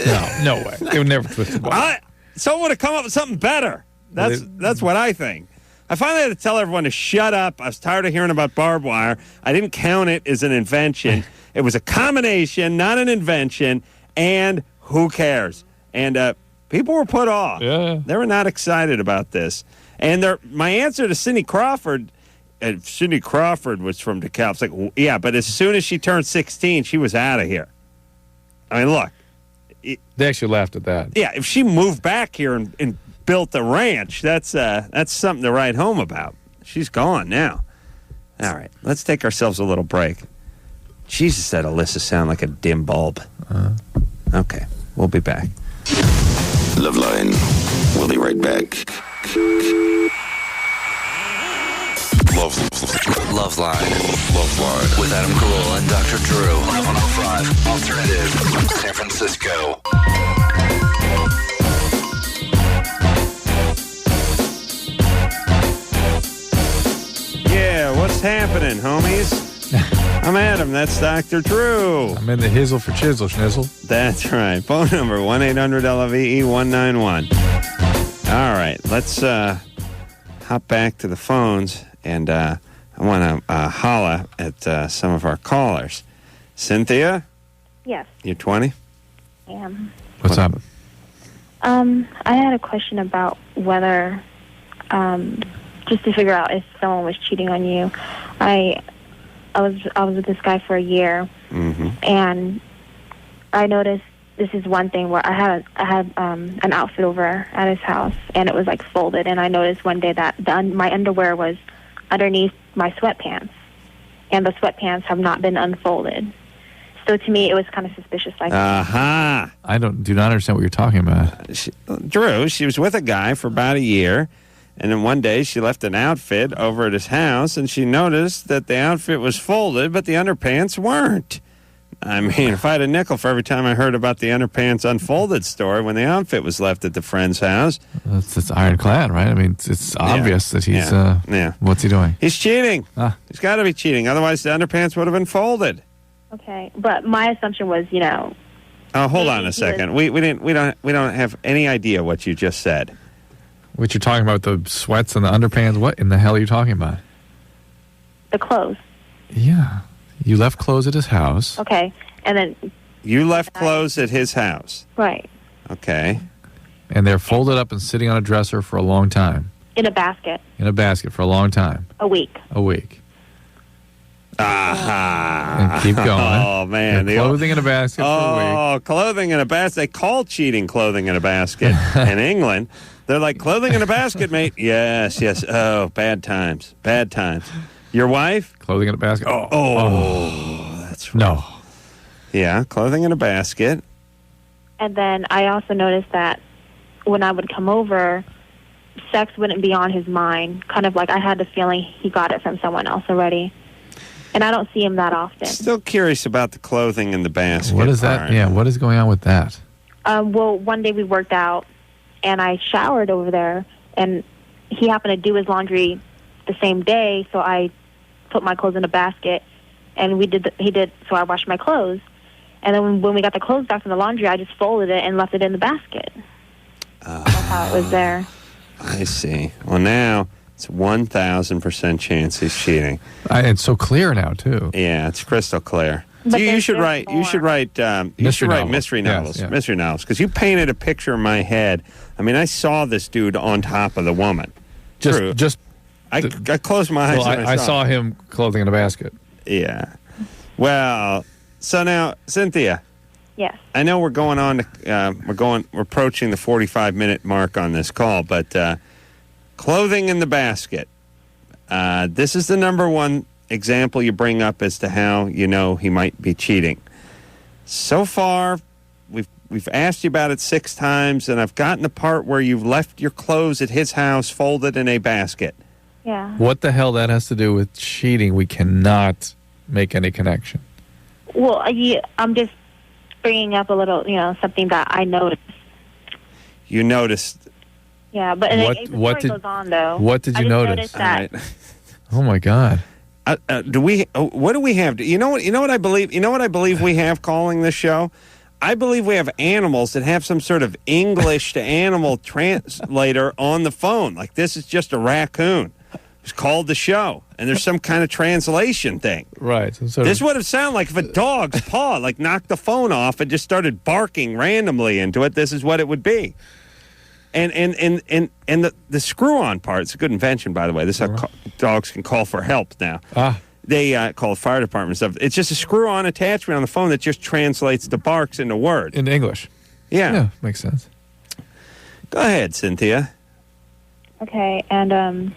No way. They would never twist wire. Someone would have come up with something better. That's what I think. I finally had to tell everyone to shut up. I was tired of hearing about barbed wire. I didn't count it as an invention. It was a combination, not an invention, and who cares? And people were put off. Yeah. They were not excited about this. And my answer to Cindy Crawford, Cindy Crawford was from DeKalb. It's like, yeah, but as soon as she turned 16, she was out of here. I mean, look. They actually laughed at that. Yeah, if she moved back here and built a ranch, that's something to write home about. She's gone now. All right, let's take ourselves a little break. Jesus, that Alyssa sound like a dim bulb. Okay, we'll be back. LoveLine. We'll be right back. LoveLine. LoveLine. With Adam Carolla and Dr. Drew. 105 Alternative. San Francisco. Yeah, what's happening, homies? I'm Adam. That's Dr. Drew. I'm in the hizzle for chisel, schnizzle. That's right. Phone number 1-800-LOVE-191. All right, let's hop back to the phones, and I want to holla at some of our callers. Cynthia? Yes. You're 20? I am. What's up? I had a question about whether, just to figure out if someone was cheating on you. I was with this guy for a year, and I noticed this is one thing where I had an outfit over at his house, and it was like folded, and I noticed one day that my underwear was underneath my sweatpants, and the sweatpants have not been unfolded. So to me, it was kind of suspicious. Like, I do not understand what you're talking about. Drew, she was with a guy for about a year, and then one day she left an outfit over at his house, and she noticed that the outfit was folded, but the underpants weren't. I mean, if I had a nickel for every time I heard about the underpants unfolded story when the outfit was left at the friend's house. It's ironclad, right? I mean, it's obvious that he's, what's he doing? He's cheating. He's got to be cheating. Otherwise, the underpants would have been folded. okay, but my assumption was, Oh, hold on a second. We don't have any idea what you just said. What you're talking about, the sweats and the underpants? What in the hell are you talking about? the clothes. Yeah. You left clothes at his house. Okay, and then... You left clothes at his house. Right. Okay. And they're folded up and sitting on a dresser for a long time. In a basket. In a basket for a long time. A week. A week. Aha. And keep going. Oh, man. Clothing in a basket for a week. Oh, clothing in a basket. They call cheating clothing in a basket in England. They're like, clothing in a basket, mate. Yes, yes. Oh, bad times. Bad times. Your wife? Clothing in a basket. That's right. No. Yeah, clothing in a basket. And then I also noticed that when I would come over, sex wouldn't be on his mind. Kind of like I had the feeling he got it from someone else already. And I don't see him that often. Still curious about the clothing in the basket. What is that? part. Yeah, what is going on with that? Well, one day we worked out, and I showered over there, and he happened to do his laundry the same day, so I put my clothes in a basket, and he did, so I washed my clothes. And then when we got the clothes back from the laundry, I just folded it and left it in the basket. That's how it was there. I see. Well, now it's 1,000% chance he's cheating. It's so clear now, too. Yeah, it's crystal clear. But So you there's should just write. You more. should write. You should write mystery Yes, novels. yeah. Mystery novels, because you painted a picture in my head. I mean, I saw this dude on top of the woman. True. I closed my eyes. Well, and I saw him clothing in a basket. Yeah. Well, so now, Cynthia. Yes. I know we're going on. We're approaching the 45-minute mark on this call, but clothing in the basket. This is the number one example you bring up as to how you know he might be cheating. So far, we've asked you about it 6 times, and I've gotten the part where you've left your clothes at his house folded in a basket. Yeah. What the hell that has to do with cheating? We cannot make any connection. Well, I'm just bringing up a little, something that I noticed. You noticed. Yeah, but the story goes on, though. What did you notice? That Oh my God! What do we have? You know what I believe. You know what I believe we have calling this show. I believe we have animals that have some sort of English to animal translator on the phone. Like this is just a raccoon who's called the show, and there's some kind of translation thing. Right. This would have sounded like if a dog's paw knocked the phone off and just started barking randomly into it. This is what it would be. And the screw-on part, it's a good invention, by the way. This is how dogs can call for help now. They call the fire department stuff. It's just a screw-on attachment on the phone that just translates the barks into words. In English. Yeah. Makes sense. Go ahead, Cynthia. Okay, and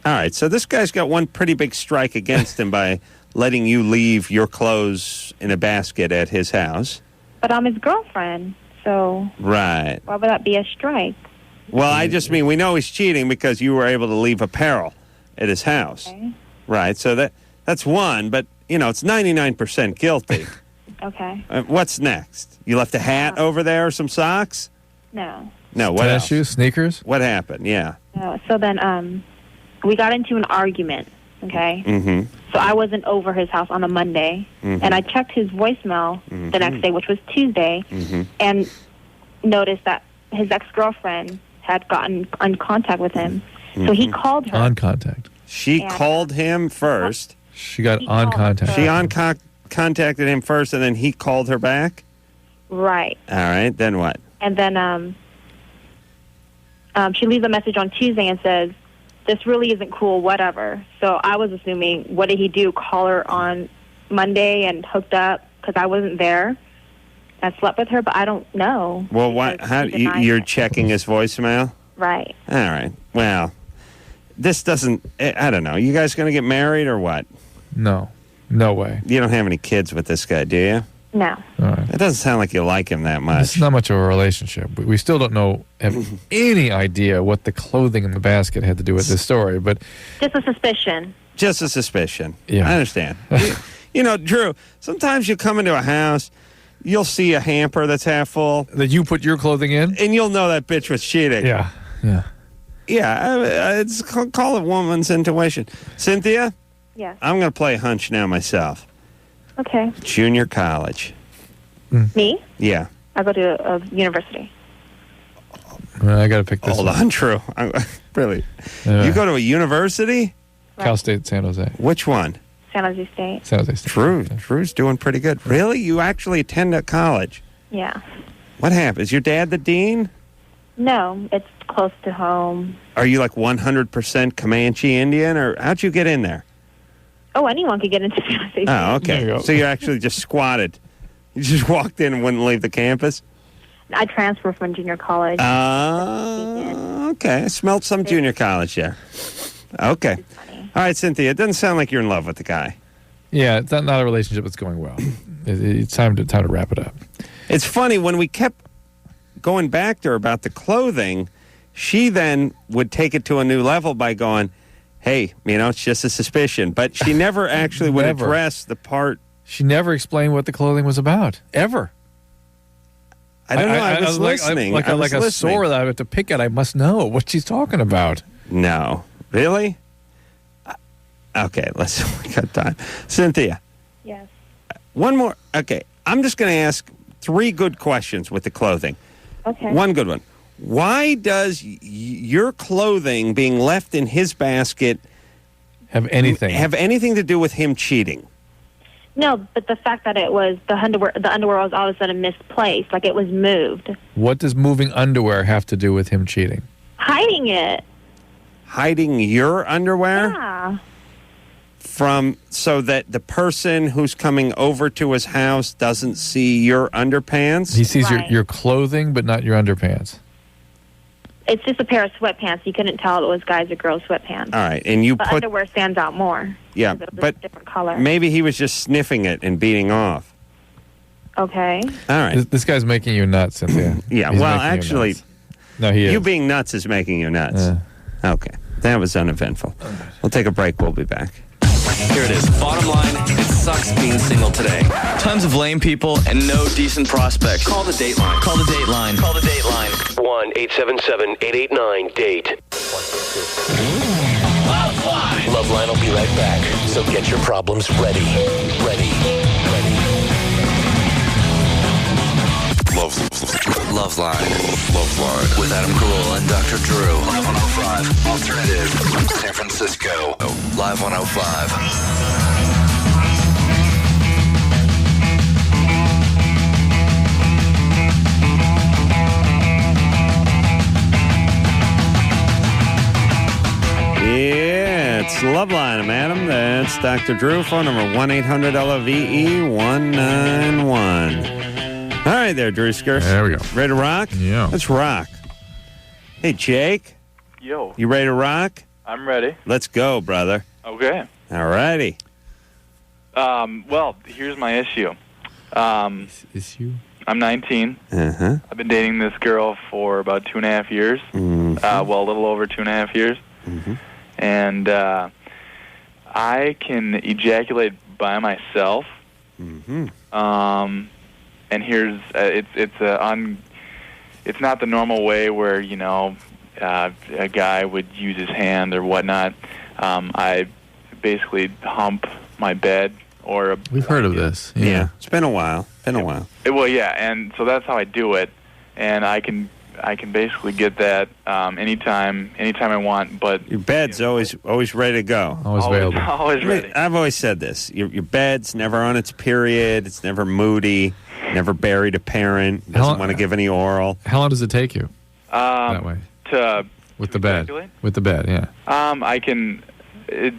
All right, so this guy's got one pretty big strike against him by letting you leave your clothes in a basket at his house. But I'm his girlfriend, so Right. why would that be a strike? Well, I just mean we know he's cheating because you were able to leave apparel at his house. Okay. Right, so that's one, but, it's 99% guilty. Okay. What's next? You left a hat over there or some socks? No. No, what Tennis else? shoes, sneakers? What happened? Yeah. No. So then we got into an argument, okay? Mm-hmm. So I wasn't over his house on a Monday, and I checked his voicemail the next day, which was Tuesday, and noticed that his ex-girlfriend had gotten in contact with him. So he called her. On contact. She called him first. She got on contact. She contacted him first, and then he called her back? Right. All right, then what? And then she leaves a message on Tuesday and says, this really isn't cool, whatever. So I was assuming, what did he do, call her on Monday and hooked up? Because I wasn't there. I slept with her, but I don't know. Well, you're checking his voicemail? Right. All right. Well, this doesn't, I don't know. You guys going to get married or what? No. No way. You don't have any kids with this guy, do you? No. All right. It doesn't sound like you like him that much. It's not much of a relationship. We still don't have any idea what the clothing in the basket had to do with this story, but... Just a suspicion. Just a suspicion. Yeah. I understand. Drew, sometimes you come into a house, you'll see a hamper that's half full. That you put your clothing in? And you'll know that bitch was cheating. Yeah. Yeah, it's call it woman's intuition. Cynthia? Yes. I'm going to play a hunch now myself. Okay. Junior college. Me? Yeah. I go to a university. I got to pick this Hold one. on, Drew. Really? You go to a university? Cal State, San Jose. Which one? San Jose State. San Jose State. Drew's doing pretty good. Really? You actually attend a college? Yeah. What happened? Is your dad the dean? No, it's close to home. Are you like 100% Comanche Indian, or how'd you get in there? Oh, anyone could get into San Jose State. Oh, okay. So you actually just squatted. You just walked in and wouldn't leave the campus? I transferred from junior college. Okay. I smelled some junior college there. Okay. All All right, Cynthia, it doesn't sound like you're in love with the guy. Yeah, it's not a relationship that's going well. It's time to wrap it up. It's funny, when we kept going back to her about the clothing, she then would take it to a new level by going, hey, it's just a suspicion. But she never actually would address the part. She never explained what the clothing was about, ever. I don't know. I was listening. Like a sore that I have to pick at. I must know what she's talking about. No. Really? Okay, we got time. Cynthia. Yes. One more. Okay, I'm just going to ask 3 good questions with the clothing. Okay. One good one. Why does your clothing being left in his basket have anything to do with him cheating? No, but the fact that it was the underwear was all of a sudden misplaced, like it was moved. What does moving underwear have to do with him cheating? Hiding it. Hiding your underwear? Yeah. So that the person who's coming over to his house doesn't see your underpants? He sees your clothing, but not your underpants. It's just a pair of sweatpants. You couldn't tell it was guys or girls sweatpants. All right, and but underwear stands out more. Yeah, but a different color. Maybe he was just sniffing it and beating off. Okay. All right. This guy's making you nuts, Cynthia. Yeah, well, actually, no, he is. You being nuts is making you nuts. Okay, that was uneventful. We'll take a break. We'll be back. Here it is. Bottom line, it sucks being single today. Tons of lame people and no decent prospects. Call the Dateline. Call the Dateline. Call the Dateline. 1-877-889-DATE. LoveLine. LoveLine will be right back. So get your problems ready. LoveLine. LoveLine. With Adam Carolla and Dr. Drew. Live 105. Alternative. San Francisco. Live 105. Yeah, it's LoveLine. I'm Adam. That's Dr. Drew. Phone number 1-800-LOVE-191. All right there, Drew Skirts. There we go. Ready to rock? Yeah. Let's rock. Hey, Jake. Yo. You ready to rock? I'm ready. Let's go, brother. Okay. All righty. Well, here's my issue. Issue? I'm 19. Uh-huh. I've been dating this girl for about 2.5 years. Mm-hmm. Well, a little over 2.5 years. Mm-hmm. And I can ejaculate by myself. Mm-hmm. And here's it's not the normal way where a guy would use his hand or whatnot. I basically hump my bed or we've heard of this. Yeah. It's been a while. Well, yeah, and so that's how I do it, and I can basically get that anytime I want. But your bed's always ready to go. Always available. Always ready. I've always said this. Your bed's never on its period. It's never moody. Never buried a parent. Doesn't want to give any oral. How long does it take you? That way. With the bed. With the bed, yeah. I can. It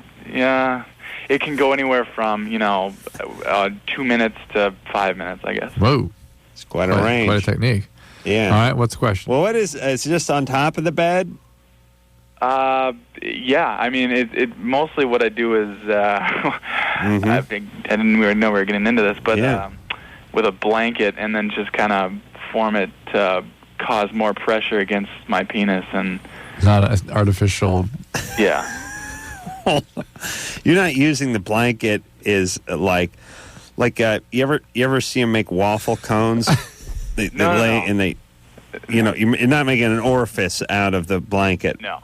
can go anywhere from 2 minutes to 5 minutes, I guess. Whoa, it's quite a range. Quite a technique. Yeah. All right. What's the question? Well, it's just on top of the bed. Yeah. I mean, it mostly what I do is I didn't really know we were getting into this, but with a blanket and then just kind of form it to cause more pressure against my penis and not an artificial. Yeah. You're not using the blanket is like you ever see them make waffle cones? They lay and they, you're not making an orifice out of the blanket. No,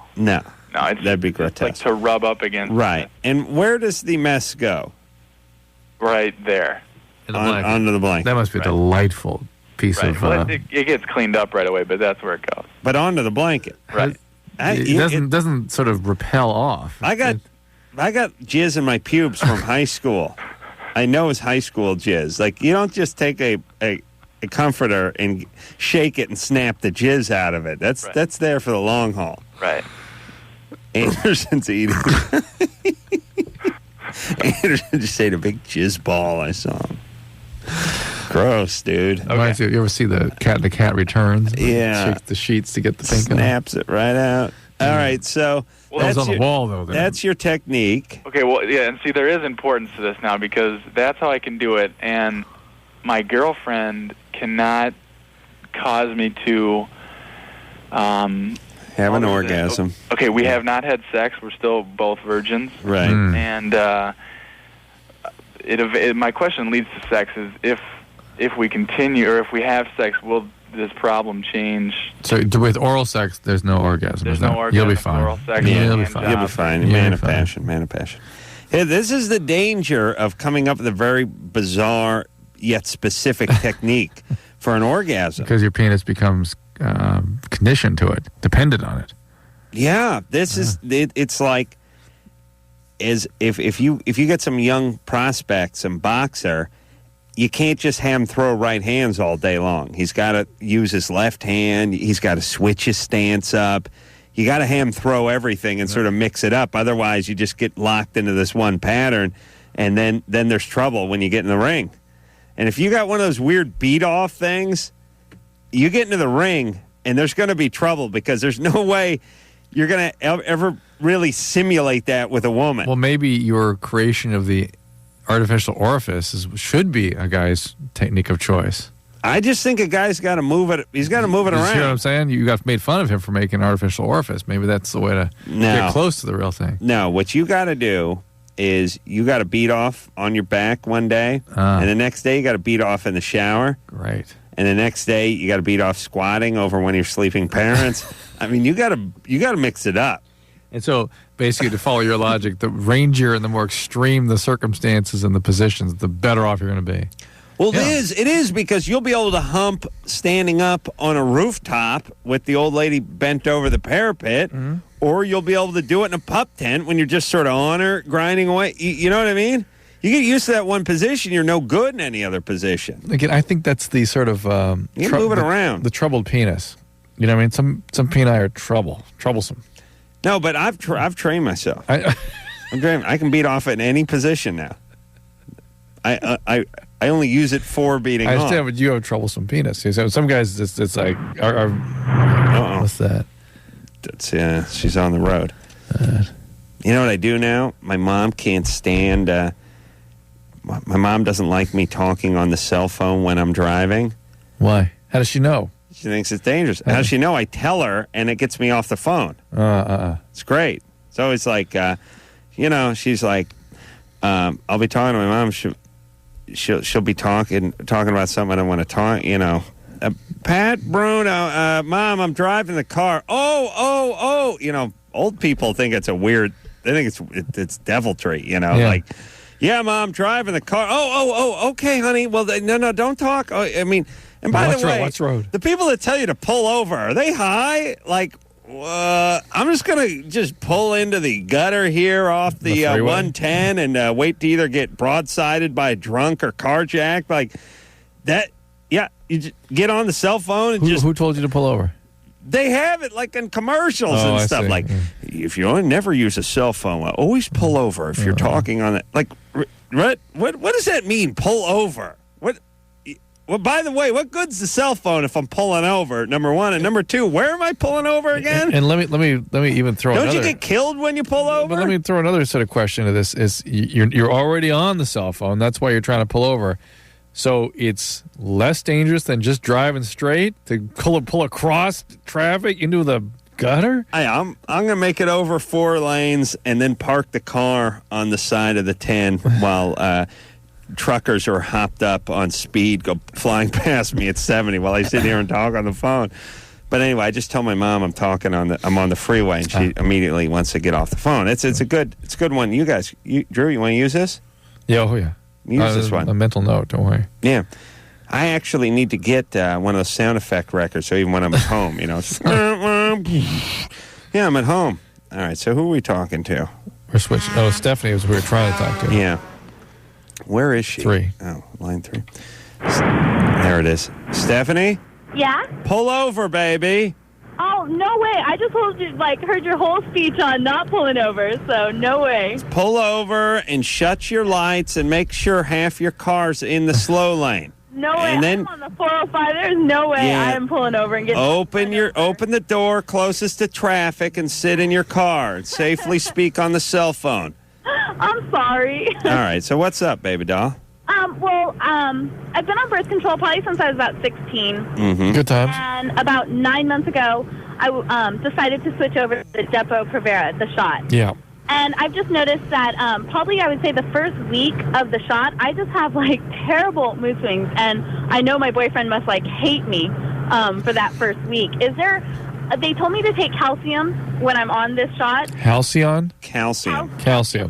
that'd be grotesque. Like to rub up against. Right, and where does the mess go? Right there. Onto the blanket. That must be a delightful piece of. Well, it gets cleaned up right away, but that's where it goes. But onto the blanket. Right. It doesn't sort of repel off. I got jizz in my pubes from high school. I know it's high school jizz. Like, you don't just take a comforter and shake it and snap the jizz out of it. That's there for the long haul. Right. Anderson's eating. Anderson just ate a big jizz ball. I saw him. Gross, dude. Okay. You ever see the cat Returns? Yeah. Shakes the sheets to get the pink. Snaps it right out. All right, so that was on the wall, though. Then. That's your technique. Okay, well, yeah, and see, there is importance to this now because that's how I can do it, and my girlfriend cannot cause me to have an orgasm. Okay, we have not had sex. We're still both virgins. Right. And my question leads to sex is if we continue or if we have sex, will this problem change? So with oral sex, there's no orgasm. There's no orgasm. You'll be fine. Oral sex. Yeah, you'll be fine. You'll be fine. Man of passion. Hey, this is the danger of coming up with a very bizarre yet specific technique for an orgasm. Because your penis becomes conditioned to it, dependent on it. Yeah, this is. It's like is if you get some young prospect, some boxer. You can't just have him throw right hands all day long. He's got to use his left hand. He's got to switch his stance up. You got to have him throw everything and sort of mix it up. Otherwise, you just get locked into this one pattern, and then there's trouble when you get in the ring. And if you got one of those weird beat-off things, you get into the ring, and there's going to be trouble because there's no way you're going to ever really simulate that with a woman. Well, maybe your creation of the artificial orifice should be a guy's technique of choice. I just think a guy's got to move it. He's got to move it around. You see what I'm saying? You got made fun of him for making an artificial orifice. Maybe that's the way to get close to the real thing. No, what you got to do is you got to beat off on your back one day, and the next day you got to beat off in the shower. Great. And the next day you got to beat off squatting over one of your sleeping parents. I mean, you got to mix it up. And so, basically, to follow your logic, the rangier and the more extreme the circumstances and the positions, the better off you're going to be. Well, it is because you'll be able to hump standing up on a rooftop with the old lady bent over the parapet, or you'll be able to do it in a pup tent when you're just sort of on her, grinding away. You know what I mean? You get used to that one position, you're no good in any other position. Again, I think that's the sort of you move it around. The troubled penis. You know what I mean? Some peni are troublesome. No, but I've trained myself. I'm trained. I can beat off in any position now. I only use it for beating off. I understand, but you have a troublesome penis. So some guys, it's like, what's that? She's on the road. You know what I do now? My mom can't stand. My mom doesn't like me talking on the cell phone when I'm driving. Why? How does she know? She thinks it's dangerous. How does she know? I tell her, and it gets me off the phone. It's great. It's always like, she's like, I'll be talking to my mom. She'll be talking about something I want to talk. Pat, Bruno, Mom, I'm driving the car. Oh. Old people think it's a weird. They think it's deviltry. Like, yeah, Mom, driving the car. Oh. Okay, honey. Well, no, don't talk. And by the way, what's road? The people that tell you to pull over, are they high? Like, I'm just going to pull into the gutter here off the 110 and wait to either get broadsided by a drunk or carjacked. Like, that, yeah, you just get on the cell phone and Who told you to pull over? They have it like in commercials and stuff. Like, if you never use a cell phone, always pull over if you're talking on it. Like, what does that mean, pull over? Well, by the way, what good's the cell phone if I'm pulling over? Number one, and number two, where am I pulling over again? And let me even throw. Don't you get killed when you pull over? But let me throw another sort of question to this: is you're already on the cell phone? That's why you're trying to pull over. So it's less dangerous than just driving straight to pull across traffic into the gutter. I'm gonna make it over 4 lanes and then park the car on the side of the 10 while. Truckers are hopped up on speed, go flying past me at 70 while I sit here and talk on the phone. But anyway, I just told my mom I'm on the freeway, and she immediately wants to get off the phone. It's a good one. You guys, Drew, you want to use this? Yeah, yeah. Use this one. A mental note. Don't worry. Yeah, I actually need to get one of those sound effect records, so even when I'm at home, yeah, I'm at home. All right. So who are we talking to? We're switching. Oh, Stephanie was who we were trying to talk to. Yeah. Where is she? 3. Oh, line 3. There it is. Stephanie? Yeah? Pull over, baby. Oh, no way. I just heard your whole speech on not pulling over, so no way. Pull over and shut your lights and make sure half your car's in the slow lane. No way. And then, I'm on the 405. There's no way I am pulling over and getting... Open the door closest to traffic and sit in your car and safely speak on the cell phone. I'm sorry. All right, so what's up, baby doll? I've been on birth control probably since I was about 16. Mm-hmm. Good times. And about 9 months ago, I decided to switch over to the Depo-Provera, the shot. Yeah. And I've just noticed that probably I would say the first week of the shot, I just have, like, terrible mood swings. And I know my boyfriend must, like, hate me for that first week. Is there... They told me to take calcium when I'm on this shot. Halcyon? Calcium.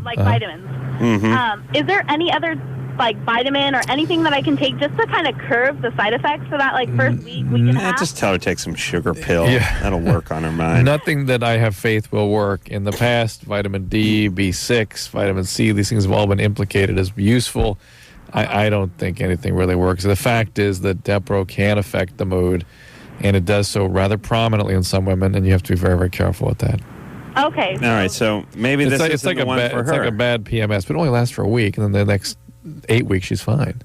Like vitamins. Mm-hmm. Is there any other, like, vitamin or anything that I can take just to kind of curb the side effects for that, like, first week and a half? Just tell her to take some sugar pill. Yeah. That'll work on her mind. Nothing that I have faith will work. In the past, vitamin D, B6, vitamin C, these things have all been implicated as useful. I don't think anything really works. The fact is that Depro can affect the mood, and it does so rather prominently in some women, and you have to be very, very careful with that. Okay. All right, so maybe this is the one for her. It's like a bad PMS, but it only lasts for a week, and then the next 8 weeks she's fine.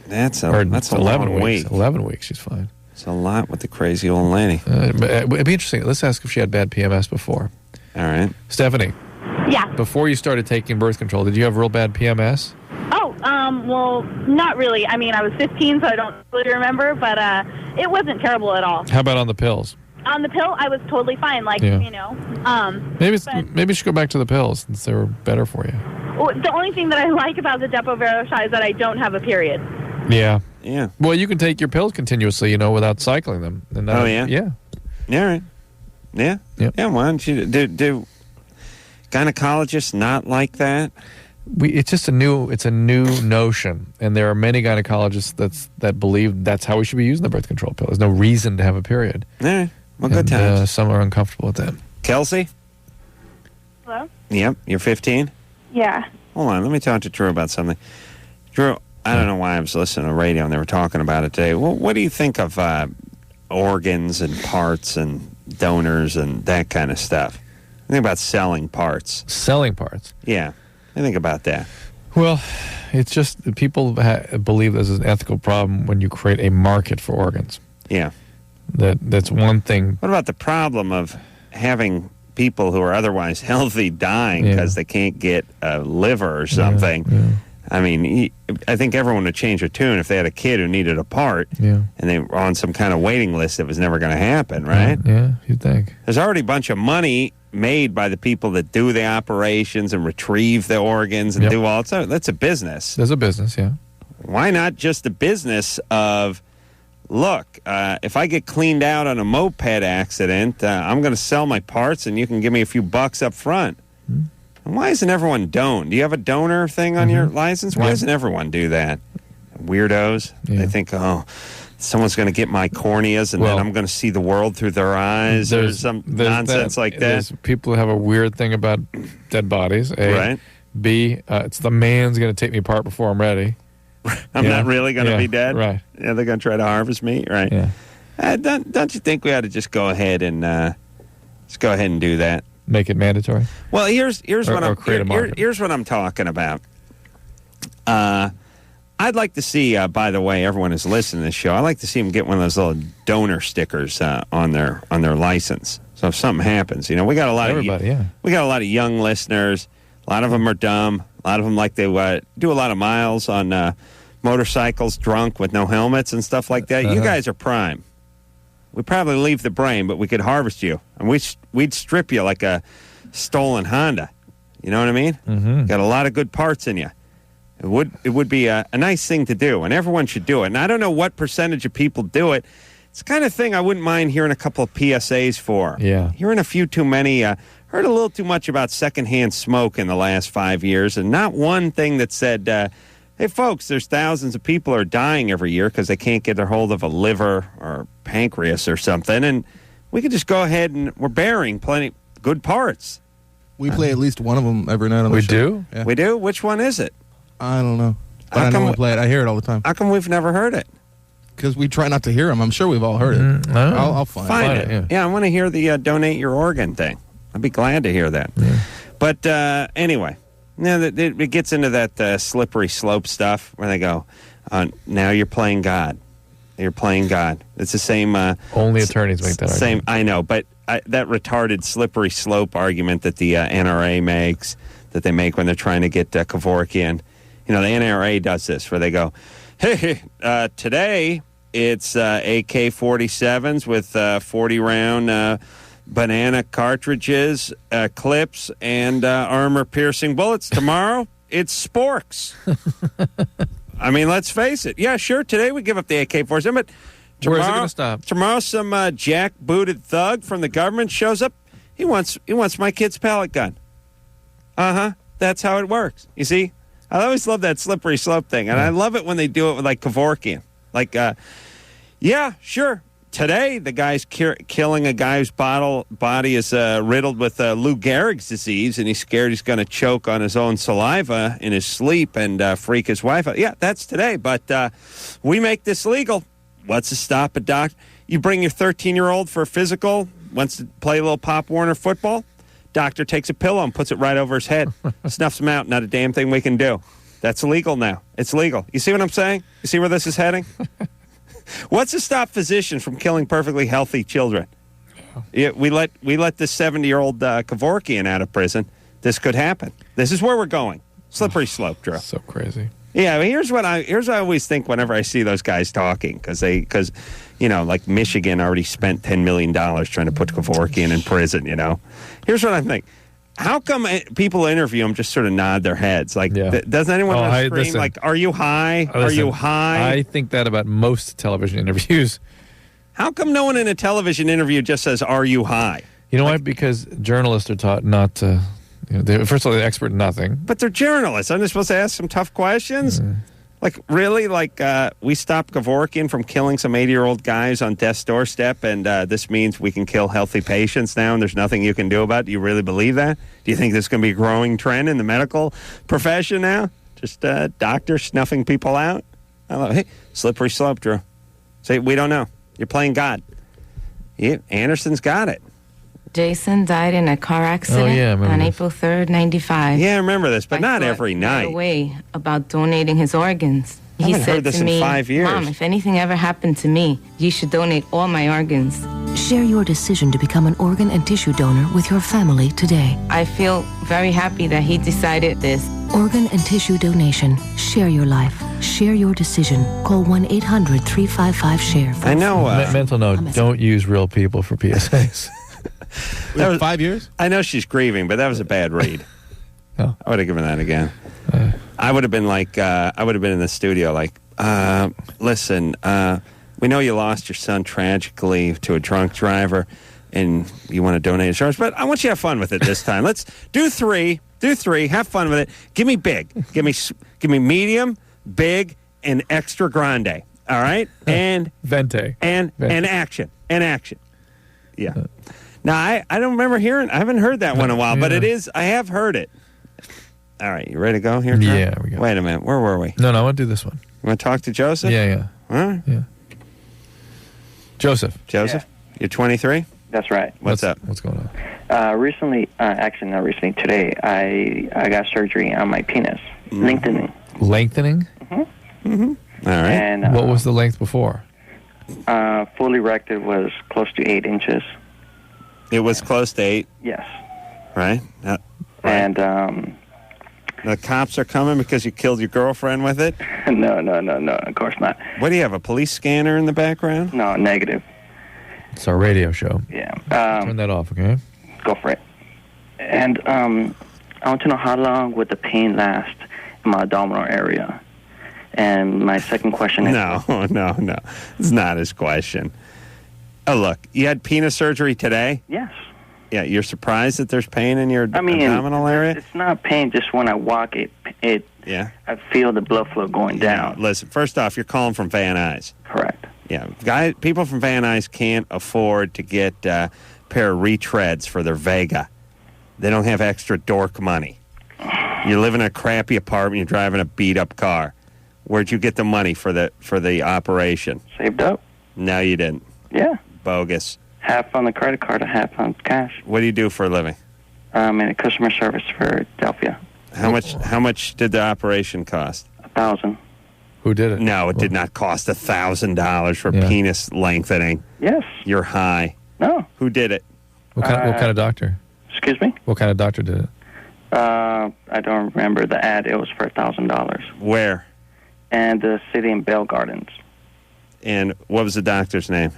That's a 11 long weeks. week. 11 weeks she's fine. It's a lot with the crazy old lady. It'd be interesting. Let's ask if she had bad PMS before. All right. Stephanie. Yeah. Before you started taking birth control, did you have real bad PMS? Oh, well, not really. I mean, I was 15, so I don't really remember, but it wasn't terrible at all. How about on the pills? On the pill, I was totally fine, like, Yeah. you know. Maybe you should go back to the pills since they were better for you. Well, the only thing that I like about the Depo-Provera shot is that I don't have a period. Yeah. Yeah. Well, you can take your pills continuously, without cycling them. And Oh, yeah? Yeah. All right. Yeah? Yep. Yeah, why don't you... Do gynecologists not like that? It's a new notion, and there are many gynecologists that believe that's how we should be using the birth control pill. There's no reason to have a period. All right. Well, good times. Some are uncomfortable with that. Kelsey? Hello? Yep, you're 15? Yeah. Hold on, let me talk to Drew about something. Drew, I don't know why I was listening to the radio and they were talking about it today. Well, what do you think of organs and parts and donors and that kind of stuff? Think about selling parts. Selling parts? Yeah. I think about that. Well, it's just people believe this is an ethical problem when you create a market for organs. Yeah. That's one thing. What about the problem of having people who are otherwise healthy dying because they can't get a liver or something? Yeah. I mean, I think everyone would change their tune if they had a kid who needed a part and they were on some kind of waiting list that was never going to happen, right? Yeah, you'd think. There's already a bunch of money made by the people that do the operations and retrieve the organs and do all that. That's a business. There's a business, yeah. Why not just the business of, look, if I get cleaned out on a moped accident, I'm going to sell my parts and you can give me a few bucks up front. Mm-hmm. And why isn't everyone donor? Do you have a donor thing on your license? Why doesn't everyone do that? Weirdos. They think, oh, someone's going to get my corneas and then I'm going to see the world through their eyes or some nonsense like that. There's people who have a weird thing about dead bodies, A. Right. B, it's the man's going to take me apart before I'm ready. I'm not really going to be dead? Right. Yeah, they're going to try to harvest me? Right. Yeah. Don't you think we ought to just go ahead and do that? Make it mandatory? Well, here's what I'm talking about. I'd like to see, by the way, everyone who's listening to this show, I'd like to see them get one of those little donor stickers on their license. So if something happens, we got a lot we got a lot of young listeners. A lot of them are dumb. A lot of them like they do a lot of miles on motorcycles, drunk with no helmets and stuff like that. You guys are prime. We probably leave the brain, but we could harvest you, and we'd strip you like a stolen Honda. You know what I mean? Mm-hmm. Got a lot of good parts in you. It would be a nice thing to do, and everyone should do it. And I don't know what percentage of people do it. It's the kind of thing I wouldn't mind hearing a couple of PSAs for. Yeah. Hearing a few too many. Heard a little too much about secondhand smoke in the last 5 years, and not one thing that said, hey, folks, there's thousands of people who are dying every year because they can't get their hold of a liver or pancreas or something, and we could just go ahead and we're burying plenty good parts. We play at least one of them every night on the show. We do? Yeah. We do? Which one is it? I don't know. But I know we play it. I hear it all the time. How come we've never heard it? Because we try not to hear them. I'm sure we've all heard it. I'll find it. Yeah, I want to hear the donate your organ thing. I'd be glad to hear that. Yeah. But anyway, it gets into that slippery slope stuff where they go, Now you're playing God. You're playing God. It's the same. Only attorneys make that same. argument. I know, but that retarded slippery slope argument that the NRA makes, that they make when they're trying to get Kevorkian. The NRA does this where they go, hey, today it's AK-47s with 40-round banana cartridges, clips, and armor-piercing bullets. Tomorrow, it's sporks. I mean, let's face it. Yeah, sure, today we give up the AK-47, but where is it going to stop? Tomorrow, some jack-booted thug from the government shows up. He wants my kid's pellet gun. That's how it works. You see? I always love that slippery slope thing, and I love it when they do it with, like, Kevorkian. Like, yeah, sure. Today, the guy's killing a guy whose body is riddled with Lou Gehrig's disease, and he's scared he's going to choke on his own saliva in his sleep and freak his wife out. Yeah, that's today, but we make this legal. What's to stop a doctor? You bring your 13-year-old for a physical, wants to play a little Pop Warner football. Doctor takes a pillow and puts it right over his head. Snuffs him out. Not a damn thing we can do. That's illegal now. It's legal. You see what I'm saying? You see where this is heading? What's to stop physicians from killing perfectly healthy children? Yeah, we let this 70-year-old Kevorkian out of prison. This could happen. This is where we're going. Slippery slope, Drew. So crazy. Yeah, I mean, here's what I always think whenever I see those guys talking, because like Michigan already spent $10 million trying to put Kevorkian in prison. Here's what I think. How come people interview him just sort of nod their heads? Like, doesn't anyone want to scream, like, are you high? Are you high? I think that about most television interviews. How come no one in a television interview just says, are you high? You know why? Because journalists are taught not to, first of all, they're expert in nothing. But they're journalists. Aren't they supposed to ask some tough questions? Like, really? Like, we stopped Kevorkian from killing some 80-year-old guys on death's doorstep, and this means we can kill healthy patients now, and there's nothing you can do about it? Do you really believe that? Do you think this is going to be a growing trend in the medical profession now? Just doctors snuffing people out? Hey, slippery slope, Drew. Say, we don't know. You're playing God. Anderson's got it. Jason died in a car accident on April 3rd, 95. Yeah, I remember this, but not every night. Right away about donating his organs. He said to me, 5 years. Mom, if anything ever happened to me, you should donate all my organs. Share your decision to become an organ and tissue donor with your family today. I feel very happy that he decided this. Organ and tissue donation. Share your life. Share your decision. Call 1-800-355-SHARE. I know. Mental note, don't use real people for PSAs. That was 5 years? I know she's grieving, but that was a bad read. Oh. I would have given that again. I would have been like, I would have been in the studio like, listen, we know you lost your son tragically to a drunk driver, and you want to donate insurance, but I want you to have fun with it this time. Let's do three. Have fun with it. Give me big. Give me medium, big, and extra grande. All right, and Vente and action. Yeah. Now I don't remember hearing. I haven't heard that one in a while, but it is. I have heard it. All right, you ready to go here, John? Yeah, we go. Wait a minute. Where were we? No, I want to do this one. You want to talk to Joseph? Yeah. Huh? Yeah. Joseph. You're 23? That's right. What's up? What's going on? Recently, actually not recently, today, I got surgery on my penis. Lengthening. Lengthening? Mm-hmm. All right. And, what was the length before? Fully erected was close to 8 inches. It was close to 8? Yes. Right? And, the cops are coming because you killed your girlfriend with it? No, of course not. What do you have, a police scanner in the background? No, negative. It's our radio show. Yeah. Turn that off, okay? Go for it. And I want to know how long would the pain last in my abdominal area? And my second question is... No. It's not his question. Oh, look, you had penis surgery today? Yes. Yeah, you're surprised that there's pain in your abdominal area? It's not pain, just when I walk, I feel the blood flow going down. Listen, first off, you're calling from Van Nuys. Correct. Yeah, people from Van Nuys can't afford to get a pair of retreads for their Vega. They don't have extra dork money. You live in a crappy apartment, you're driving a beat-up car. Where'd you get the money for the operation? Saved up. No, you didn't. Yeah. Bogus. Half on the credit card and half on cash. What do you do for a living? I'm in customer service for Philadelphia. How much did the operation cost? $1,000. Who did it? No, it did not cost $1,000 for penis lengthening. Yes. You're high. No. Who did it? What kind of doctor? Excuse me? What kind of doctor did it? I don't remember the ad. It was for $1,000. Where? And the city in Bell Gardens. And what was the doctor's name?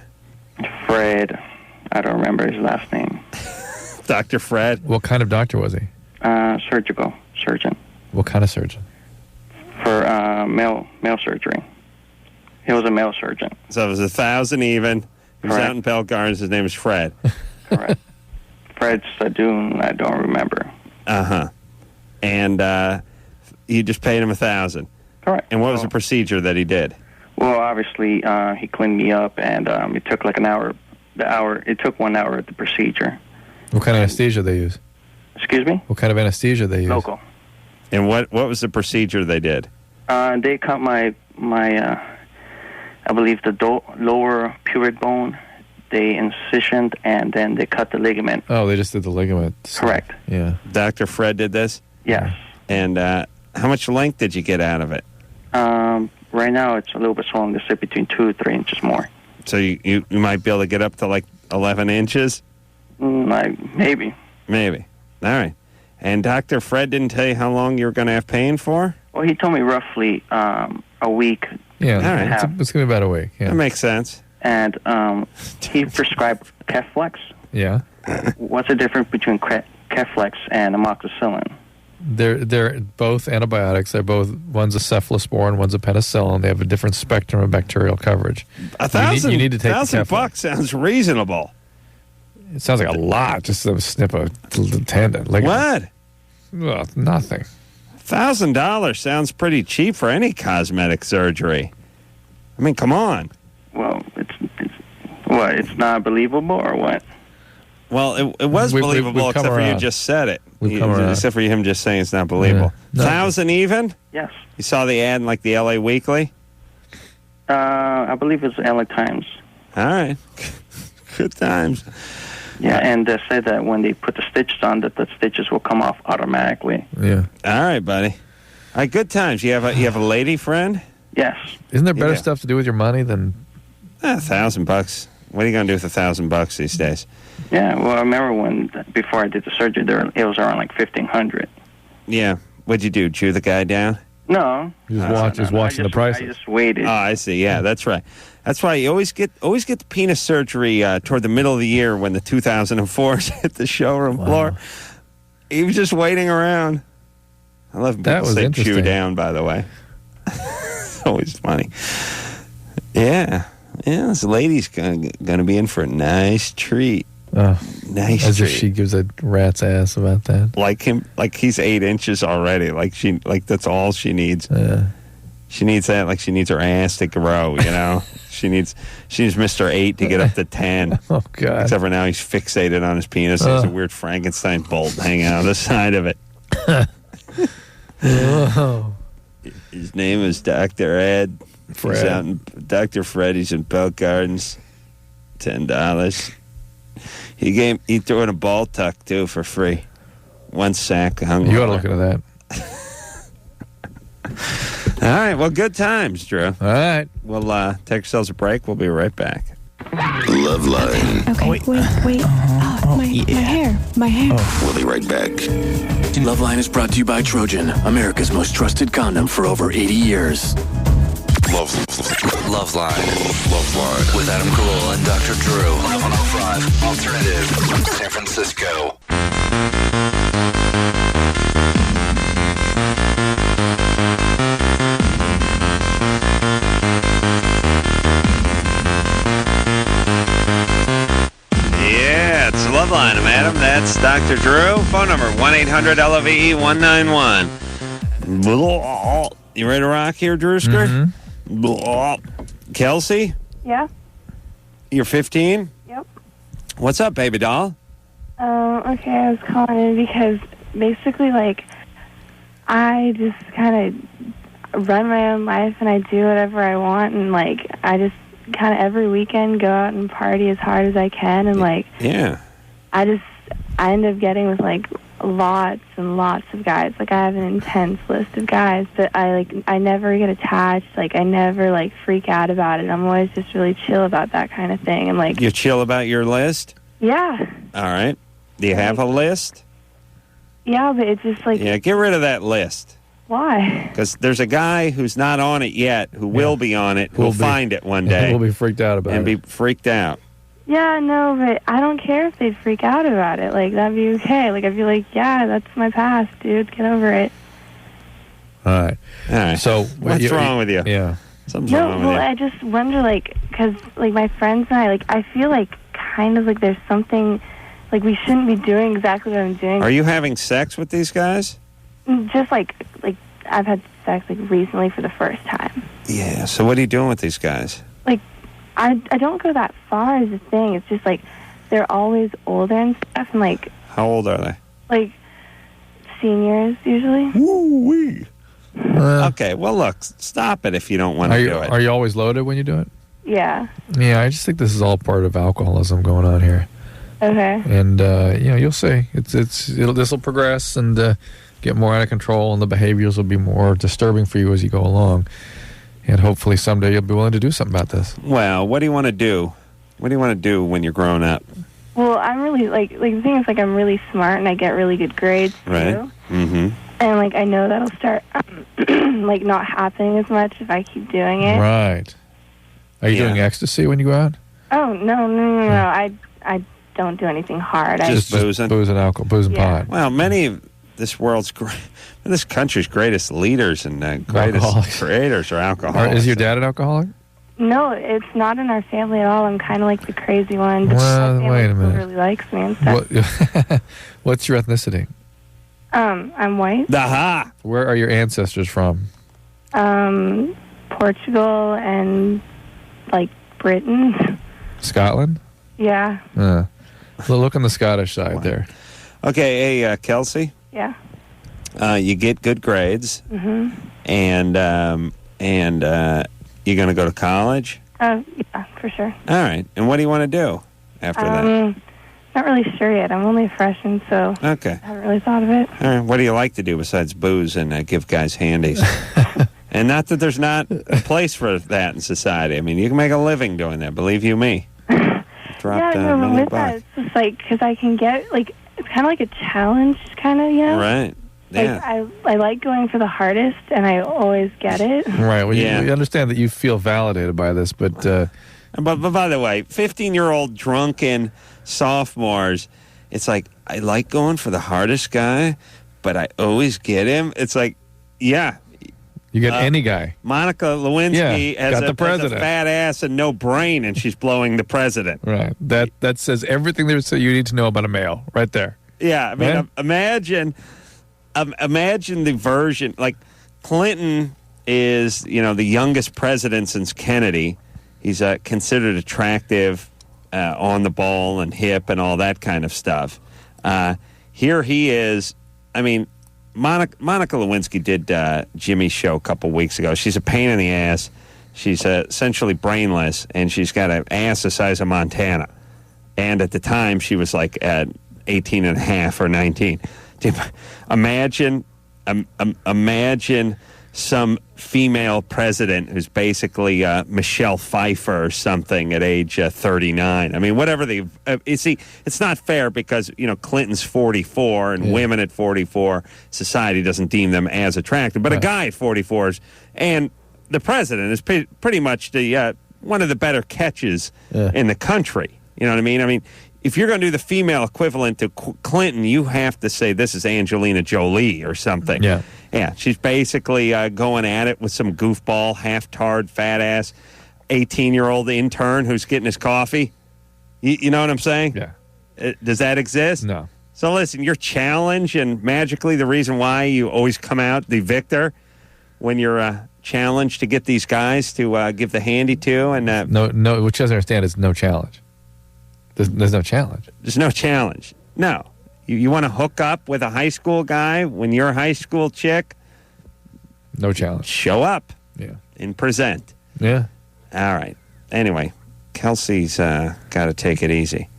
Fred. I don't remember his last name. Dr. Fred? What kind of doctor was he? Surgical surgeon. What kind of surgeon? For male surgery. He was a male surgeon. So it was 1,000 even. He was Correct. out in Bell Gardens. His name is Fred. Correct. Fred Sadoon, I don't remember. Uh-huh. And you just paid him 1,000. Correct. And what was the procedure that he did? Well, obviously, he cleaned me up, and it took like an hour. It took 1 hour at the procedure. What kind of anesthesia they use? Excuse me? What kind of anesthesia they use? Local. And what was the procedure they did? They cut my I believe the lower pubic bone. They incisioned, and then they cut the ligament. Oh, they just did the ligament. Correct. Yeah. Dr. Fred did this? Yes. And how much length did you get out of it? Right now, it's a little bit swollen. They say between 2 to 3 inches more. So you might be able to get up to like 11 inches? Maybe. Maybe. All right. And Dr. Fred didn't tell you how long you were going to have pain for? Well, he told me roughly a week. Yeah, all right. It's going to be about a week. Yeah. That makes sense. And he prescribed Keflex. Yeah. What's the difference between Keflex and amoxicillin? They're both antibiotics. They're both, one's a cephalosporin, one's a penicillin. They have a different spectrum of bacterial coverage. $1,000 you need to take $1,000 sounds reasonable. It sounds like a lot just to snip a tendon. Like what? Well, nothing. $1,000 sounds pretty cheap for any cosmetic surgery. I mean, come on. Well, it's not believable or what? Well, it was believable except for you just said it. Except for him just saying it's not believable. Yeah. 1,000 even? Yes. You saw the ad in like the LA Weekly? I believe it's LA Times. All right. Good times. Yeah, and they said that when they put the stitches on, that the stitches will come off automatically. Yeah. All right, buddy. All right, good times. You have a lady friend? Yes. Isn't there better stuff to do with your money than $1,000? What are you going to do with $1,000 these days? Yeah, well, I remember before I did the surgery, it was around like $1,500. Yeah. What'd you do? Chew the guy down? No. Just watching the prices. I just waited. Oh, I see. Yeah, that's right. That's why you always get the penis surgery toward the middle of the year when the 2004s hit the showroom floor. He was just waiting around. I love people say chew down, by the way. It's always funny. Yeah. Yeah, this lady's gonna be in for a nice treat. Oh, nice as treat. if she gives a rat's ass about that. Like he's 8 inches already. Like that's all she needs. Yeah. She needs that. Like she needs her ass to grow. You know. she needs Mr. 8 to get up to 10. Oh God. Except for now he's fixated on his penis. There's a weird Frankenstein bolt hanging out of the side of it. His name is Dr. Ed. Dr. Fred. He's in Bell Gardens. $10. He threw in a ball tuck too for free. 1 sack. You ought to look into that. All right. Well, good times, Drew. All right. We'll take ourselves a break. We'll be right back. LoveLine. Okay. Wait. My hair. We'll be right back. LoveLine is brought to you by Trojan, America's most trusted condom for over 80 years. LoveLine with Adam Carolla and Dr. Drew on 105 Alternative, San Francisco. Yeah, it's LoveLine. I'm Adam. That's Dr. Drew. Phone number 1-800-LOVE-191. You ready to rock here, Drewsker? Mm-hmm. Kelsey? Yeah? You're 15? Yep. What's up, baby doll? Okay, I was calling in because basically, I just kind of run my own life and I do whatever I want, and, I just kind of every weekend go out and party as hard as I can, and, yeah. I end up getting with, lots and lots of guys. Like, I have an intense list of guys, but I never get attached. Like, I never, like, freak out about it. I'm always just really chill about that kind of thing. And, like... You're chill about your list? Yeah. All right. Do you have a list? Yeah, but it's just, like... Yeah, get rid of that list. Why? Because there's a guy who's not on it yet, who will be on it, who'll find it one day. We'll be freaked out about it. And be freaked out. Yeah, no, but I don't care if they'd freak out about it. Like, that'd be okay. Like, I'd be like, yeah, that's my past, dude. Get over it. All right. So what's wrong with you? Yeah. Something's wrong with you. I just wonder, like, because, like, my friends and I, like, I feel like kind of like there's something, like, we shouldn't be doing exactly what I'm doing. Are you having sex with these guys? Just, like I've had sex, like, recently for the first time. Yeah, so what are you doing with these guys? Like, I don't go that far is the thing. It's just, like, they're always older and stuff, and, like... How old are they? Like, seniors, usually. Woo-wee. Okay, well, look, stop it if you don't want to do it. Are you always loaded when you do it? Yeah. Yeah, I just think this is all part of alcoholism going on here. Okay. And, you'll see. This will progress and get more out of control, and the behaviors will be more disturbing for you as you go along. And hopefully someday you'll be willing to do something about this. Well, what do you want to do? What do you want to do when you're grown up? Well, I'm really, like the thing is, like, I'm really smart and I get really good grades, too. Right. Mm-hmm. And, like, I know that'll start, like, not happening as much if I keep doing it. Right. Are you doing ecstasy when you go out? Oh, no. I don't do anything hard. Just boozing? Booze and alcohol, booze and pot. Well, many of this country's greatest leaders and greatest creators are alcoholics. Is your dad an alcoholic? No, it's not in our family at all. I'm kind of like the crazy one. But Well, my wait a family minute. really likes me and stuff. What's your ethnicity? I'm white. Aha! Where are your ancestors from? Portugal and, like, Britain. Scotland? Yeah. Well, look on the Scottish side there. Okay, hey, Kelsey. Yeah. You get good grades, Mm-hmm. and you're going to go to college? Yeah, for sure. All right. And what do you want to do after that? Not really sure yet. I'm only a freshman, so Okay. I haven't really thought of it. All right. What do you like to do besides booze and give guys handies? And not that there's not a place for that in society. I mean, you can make a living doing that. Believe you me. Dropped yeah, no, but many with that, bucks. it's just like, because I can get, like, it's kind of like a challenge, kind of, you know? Right. Yeah. Like, I like going for the hardest, and I always get it. Right. Well, you understand that you feel validated by this, but by the way, 15-year-old drunken sophomores, it's like, I like going for the hardest guy, but I always get him. It's like, yeah. You get any guy. Monica Lewinsky has got the a president. fat ass and no brain, and she's blowing the president. Right. That says everything there you need to know about a male, right there. Yeah. I mean, Right? imagine the version, like Clinton is, the youngest president since Kennedy. He's considered attractive, on the ball and hip and all that kind of stuff. Here he is. I mean, Monica Lewinsky did Jimmy's show a couple weeks ago. She's a pain in the ass. She's essentially brainless, and she's got an ass the size of Montana. And at the time, she was like at 18 and a half or 19. Dude, imagine some female president who's basically Michelle Pfeiffer or something at age 39. I mean, whatever you see, it's not fair because, Clinton's 44 and women at 44, society doesn't deem them as attractive. But a guy at 44 and the president is pretty much the one of the better catches in the country. You know what I mean? I mean, if you're going to do the female equivalent to Clinton, you have to say this is Angelina Jolie or something. Yeah. Yeah, she's basically going at it with some goofball, half-tarred, fat-ass, 18-year-old intern who's getting his coffee. You know what I'm saying? Yeah. Does that exist? No. So listen, your challenge and magically the reason why you always come out the victor when you're challenged to get these guys to give the handy to. And No, what you doesn't understand is no challenge. There's no challenge. There's no challenge. No. You want to hook up with a high school guy when you're a high school chick? No challenge. Show up. Yeah. And present. Yeah. All right. Anyway, Kelsey's got to take it easy.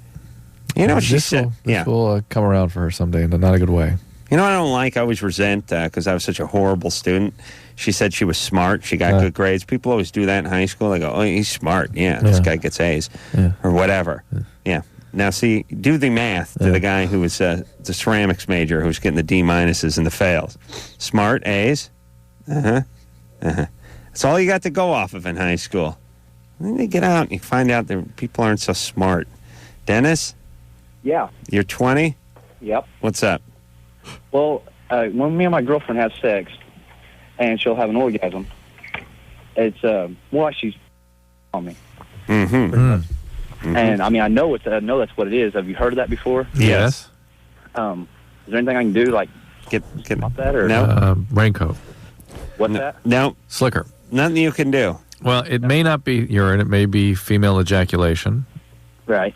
You know, she said, this will come around for her someday in not a good way. You know what I don't like? I always resent, because I was such a horrible student. She said she was smart. She got good grades. People always do that in high school. They go, oh, he's smart. Yeah, this guy gets A's. Or whatever. Yeah. Now, see, do the math to the guy who was the ceramics major who was getting the D- and the fails. Smart, A's. That's all you got to go off of in high school. Then you get out and you find out that people aren't so smart. Dennis? Yeah. You're 20? Yep. What's up? Well, when me and my girlfriend have sex, and she'll have an orgasm, it's she's on me. And I mean, I know that's what it is. Have you heard of that before? Yes. Is there anything I can do, like get stop that or no raincoat? What's that? No, slicker. Nothing you can do. Well, it may not be urine. It may be female ejaculation. Right.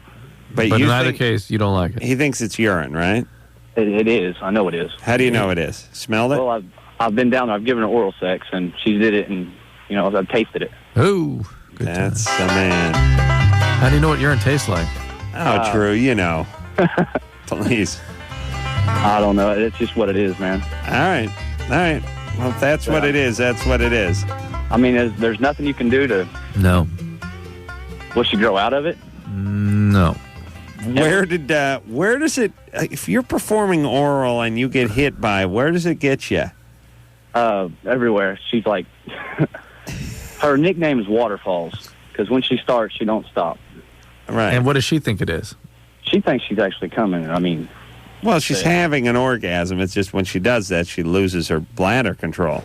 But in either case, you don't like it. He thinks it's urine, right? It is. I know it is. How do you know it is? Smelled it? Well, I've been down there. I've given her oral sex, and she did it, and I've tasted it. Ooh, that's the man. How do you know what urine tastes like? Oh, Drew, you know. Please. I don't know. It's just what it is, man. All right. Well, if that's what it is, that's what it is. I mean, there's nothing you can do to... No. Will she grow out of it? No. Where does it... if you're performing oral and you get hit by, where does it get you? Everywhere. She's like... her nickname is Waterfalls, because when she starts, she don't stop. Right. And what does she think it is? She thinks she's actually coming. I mean... Well, she's having an orgasm. It's just when she does that, she loses her bladder control.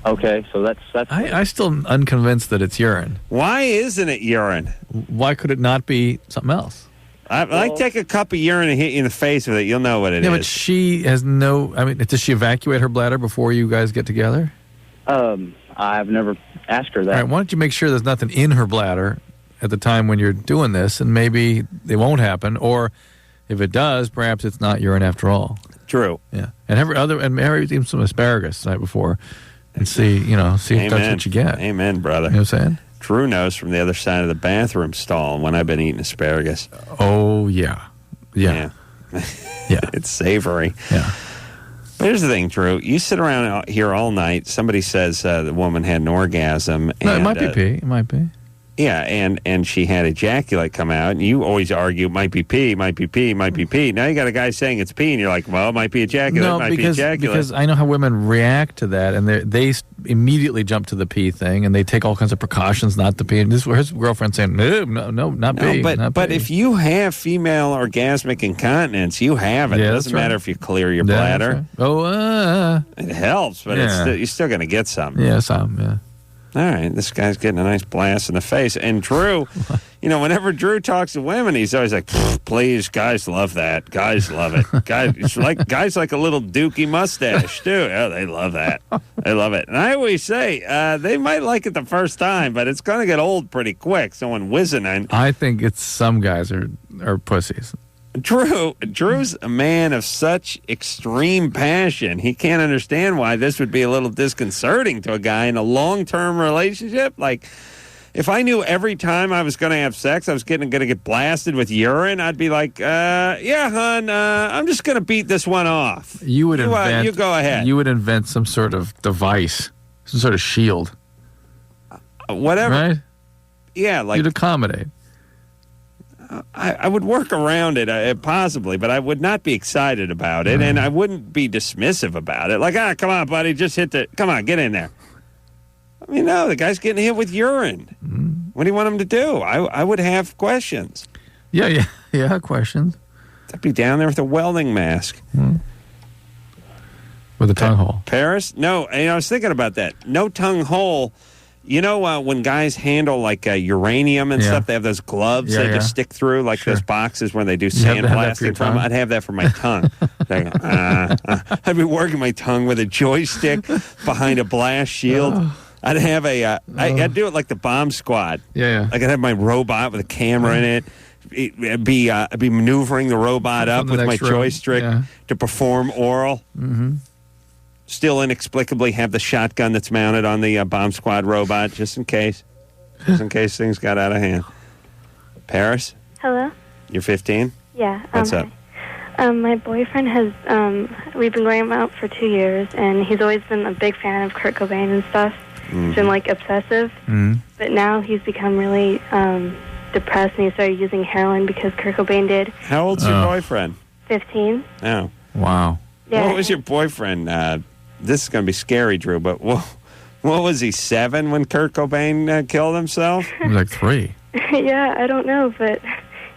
Okay, so that's. I still unconvinced that it's urine. Why isn't it urine? Why could it not be something else? I take a cup of urine and hit you in the face with it. You'll know what it is. Yeah, but she has no... I mean, does she evacuate her bladder before you guys get together? I've never asked her that. All right, why don't you make sure there's nothing in her bladder at the time when you're doing this, and maybe it won't happen, or... If it does, perhaps it's not urine after all. True. Yeah. And Mary eaten some asparagus the night before and see if that's what you get. Amen, brother. You know what I'm saying? Drew knows from the other side of the bathroom stall when I've been eating asparagus. Oh, yeah. Yeah. It's savory. Yeah. But here's the thing, Drew. You sit around here all night. Somebody says the woman had an orgasm. No, it might be pee. It might be. Yeah, and she had ejaculate come out, and you always argue it might be pee, might be pee, might be pee. Now you got a guy saying it's pee, and you're like, well, it might be ejaculate, be ejaculate. Because I know how women react to that, and they immediately jump to the pee thing, and they take all kinds of precautions not to pee. And this his girlfriend saying, no, not pee. But if you have female orgasmic incontinence, you have it. Yeah, it doesn't matter if you clear your bladder. Right. It helps, but you're still going to get some. Yeah, some, yeah. All right, this guy's getting a nice blast in the face. And Drew, whenever Drew talks to women, he's always like, please, guys love that. Guys love it. Guys like a little dookie mustache, too. Oh, they love that. They love it. And I always say, they might like it the first time, but it's going to get old pretty quick. Someone whizzing in. I think it's some guys are pussies. Drew's a man of such extreme passion. He can't understand why this would be a little disconcerting to a guy in a long-term relationship. Like, if I knew every time I was going to have sex, I was going to get blasted with urine, I'd be like, yeah, hon, I'm just going to beat this one off. You go ahead. You would invent some sort of device, some sort of shield. Whatever. Right? Yeah, like... You'd accommodate. I would work around it, possibly, but I would not be excited about it, and I wouldn't be dismissive about it. Like, come on, buddy, just come on, get in there. I mean, no, the guy's getting hit with urine. What do you want him to do? I would have questions. Yeah, questions. I'd be down there with a welding mask. With a tongue hole. Paris? No, I was thinking about that. No tongue hole. You know when guys handle like uranium and stuff, they have those gloves they just stick through, like those boxes where they do sandblasting from. I'd have that for my tongue. I'd be working my tongue with a joystick behind a blast shield. I'd have I'd do it like the bomb squad. Yeah. Like I'd have my robot with a camera in it. I'd be maneuvering the robot up with my joystick to perform oral. Mm-hmm. Still inexplicably have the shotgun that's mounted on the bomb squad robot, just in case. Just in case things got out of hand. Paris? Hello? You're 15? Yeah. What's up? My boyfriend has, we've been going out for 2 years, and he's always been a big fan of Kurt Cobain and stuff. He's been, like, obsessive. But now he's become really depressed, and he started using heroin because Kurt Cobain did. How old's your boyfriend? 15. Oh. Wow. Yeah. What was your boyfriend? This is going to be scary, Drew, but what was he, 7 when Kurt Cobain killed himself? He was like 3. Yeah, I don't know, but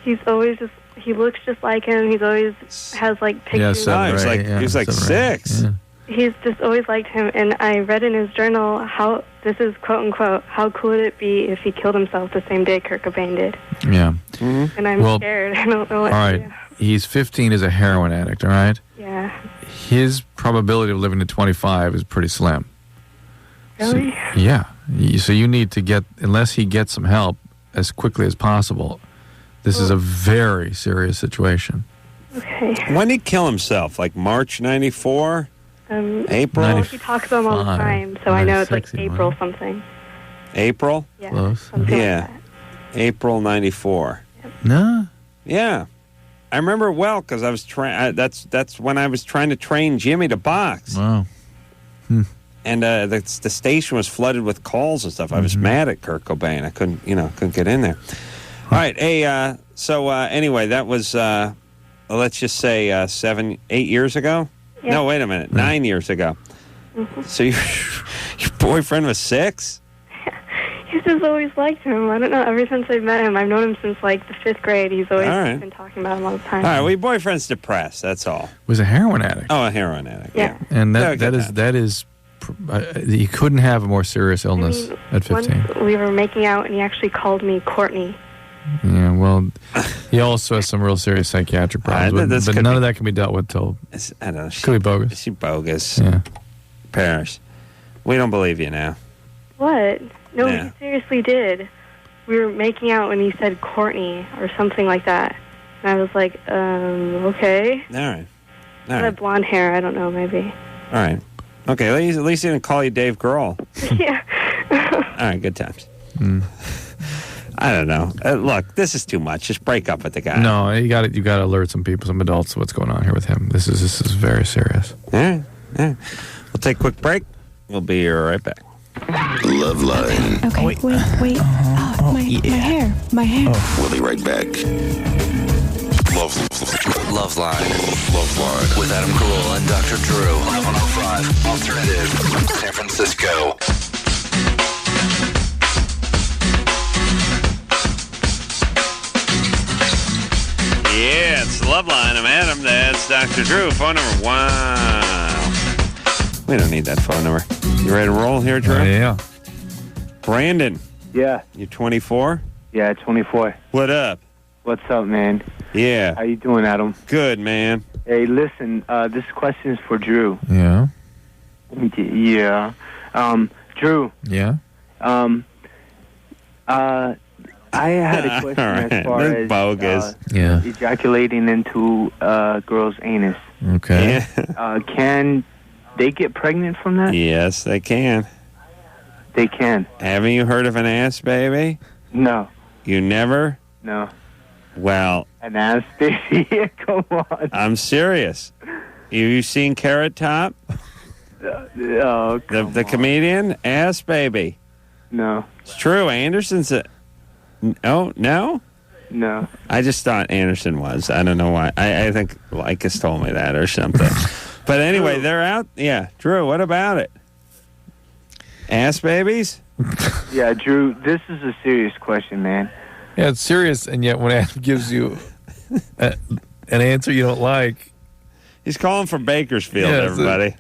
he's always just, he looks just like him. He's always has, like, pictures. Yeah, he's like 6. Yeah. He's just always liked him, and I read in his journal how, this is quote-unquote, how cool would it be if he killed himself the same day Kurt Cobain did? Yeah. And I'm scared. I don't know what to do. He's 15 as a heroin addict, all right? Yeah. His probability of living to 25 is pretty slim. Really? So, yeah. So you need to get, unless he gets some help as quickly as possible, this is a very serious situation. Okay. When did he kill himself? Like March 94? April? Well, he talks about him all the time, so I know it's like April something. April? Yeah. Close. Yeah. April 94. No. Yeah. I remember it well because I was that's when I was trying to train Jimmy to box. Wow. And the station was flooded with calls and stuff. I was mad at Kurt Cobain. I couldn't get in there. All right. Hey, so anyway, that was let's just say 8 years ago. Yeah. No, wait a minute. 9 years ago. So your boyfriend was 6? He's just always liked him. I don't know. Ever since I met him, I've known him since like the 5th grade. He's always been talking about him all the time. All right. Well, your boyfriend's depressed. That's all. Was a heroin addict. Oh, a heroin addict. Yeah. And that is you couldn't have a more serious illness at 15. Once we were making out, and he actually called me Courtney. Yeah, well, he also has some real serious psychiatric problems, but none of that can be dealt with till. I don't know. Could be bogus. Is she bogus? Yeah. Paris, we don't believe you now. What? No, Yeah. he seriously did. We were making out, and he said Courtney or something like that. And I was like, okay. All right. He had blonde hair. I don't know, maybe. All right. Okay, at least he didn't call you Dave Grohl. Yeah. All right, good times. I don't know. Look, this is too much. Just break up with the guy. No, you got to alert some people, some adults, to what's going on here with him. This is very serious. Yeah. We'll take a quick break. We'll be right back. LoveLine. Okay, wait. My hair. We'll be right back. LoveLine. LoveLine. With Adam Carolla and Dr. Drew on 105 Alternative, San Francisco. Yeah, it's LoveLine. I'm Adam. That's Dr. Drew. Phone number. Wow. We don't need that phone number. You ready to roll here, Drew? Yeah. Brandon. Yeah. You 24? Yeah, 24. What up? What's up, man? Yeah. How you doing, Adam? Good, man. Hey, listen, this question is for Drew. Yeah. Yeah. Drew. Yeah. I had a question right. as far as bogus. ejaculating into a girl's anus. Okay. Can they get pregnant from that? Yes, they can. They can. Haven't you heard of an ass baby? No. You never? No. Well, An ass baby? Come on. I'm serious. You seen Carrot Top? The comedian? Ass baby. No. It's true. Anderson's a... Oh, no? No. I just thought Anderson was. I don't know why. I think Lycus told me that or something. But anyway, they're out. Yeah. Drew, what about it? Ass babies? Yeah, Drew, this is a serious question, man. Yeah, it's serious, and yet when Adam gives you an answer you don't like... He's calling from Bakersfield, everybody.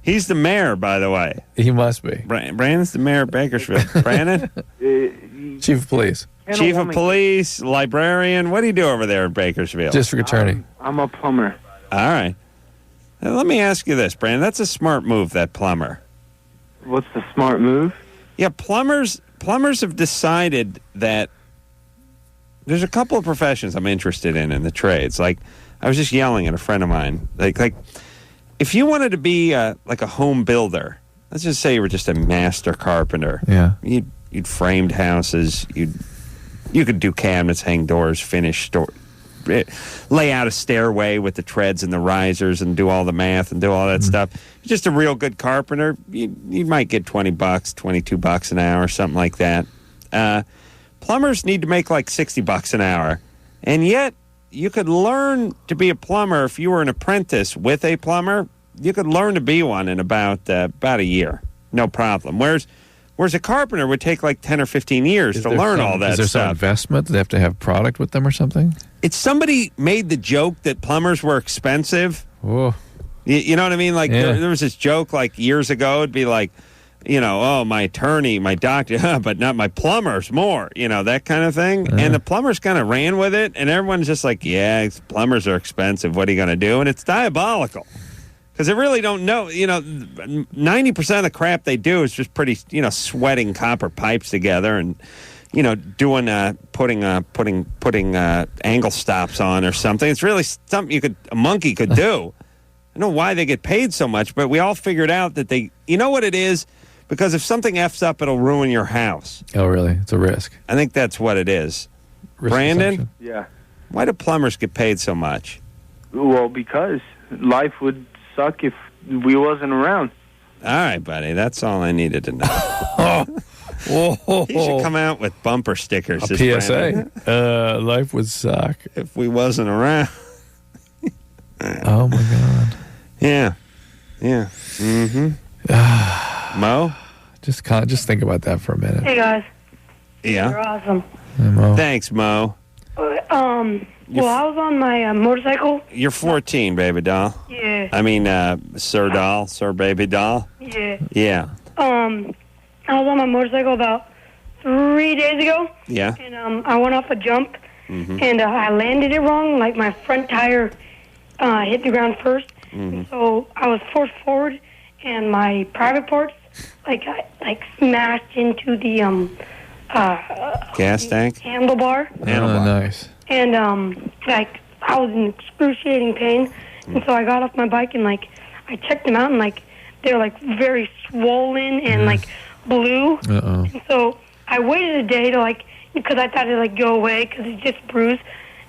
He's the mayor, by the way. He must be. Brandon's the mayor of Bakersfield. Brandon? Chief of Police. Chief of Police, librarian. What do you do over there in Bakersfield? District Attorney. I'm a plumber. All right. Now, let me ask you this, Brandon. That's a smart move, that plumber. What's the smart move? Yeah, plumbers have decided that there's a couple of professions I'm interested in the trades. Like, I was just yelling at a friend of mine. Like if you wanted to be like a home builder, let's just say you were just a master carpenter. Yeah. You'd framed houses. You could do cabinets, hang doors, finish lay out a stairway with the treads and the risers and do all the math and do all that stuff. Just a real good carpenter, you might get $20, $22 an hour, something like that. Plumbers need to make like $60 an hour. And yet, you could learn to be a plumber if you were an apprentice with a plumber. You could learn to be one in about a year. No problem. Whereas a carpenter would take like 10 or 15 years to learn all that stuff. Is there some investment? Do they have to have product with them or something? It's somebody made the joke that plumbers were expensive. Whoa. You know what I mean? Like there was this joke like years ago. It'd be like, my attorney, my doctor, but not my plumbers more, that kind of thing. And the plumbers kind of ran with it, and everyone's just like, yeah, plumbers are expensive. What are you going to do? And it's diabolical because they really don't know. 90% of the crap they do is just pretty, sweating copper pipes together and, doing, putting angle stops on or something. It's really something a monkey could do. I don't know why they get paid so much, but we all figured out that you know what it is? Because if something F's up, it'll ruin your house. Oh, really? It's a risk. I think that's what it is. Brandon? Assumption. Yeah. Why do plumbers get paid so much? Well, because life would suck if we wasn't around. All right, buddy. That's all I needed to know. Whoa. He should come out with bumper stickers. A PSA. Life would suck if we wasn't around. Oh, my God. Yeah. Mm-hmm. Mo? Just think about that for a minute. Hey, guys. Yeah. You're awesome. Hey, Mo. Thanks, Mo. I was on my motorcycle. You're 14, baby doll. Yeah. I mean, Sir baby doll. Yeah. Yeah. I was on my motorcycle about 3 days ago. Yeah. And I went off a jump, and I landed it wrong. Like my front tire hit the ground first, and so I was forced forward, and my private parts smashed into the gas tank handlebar. Nice. And I was in excruciating pain, and so I got off my bike and I checked them out, and they're very swollen and blue. And so I waited a day to because I thought it'd go away because it just bruised,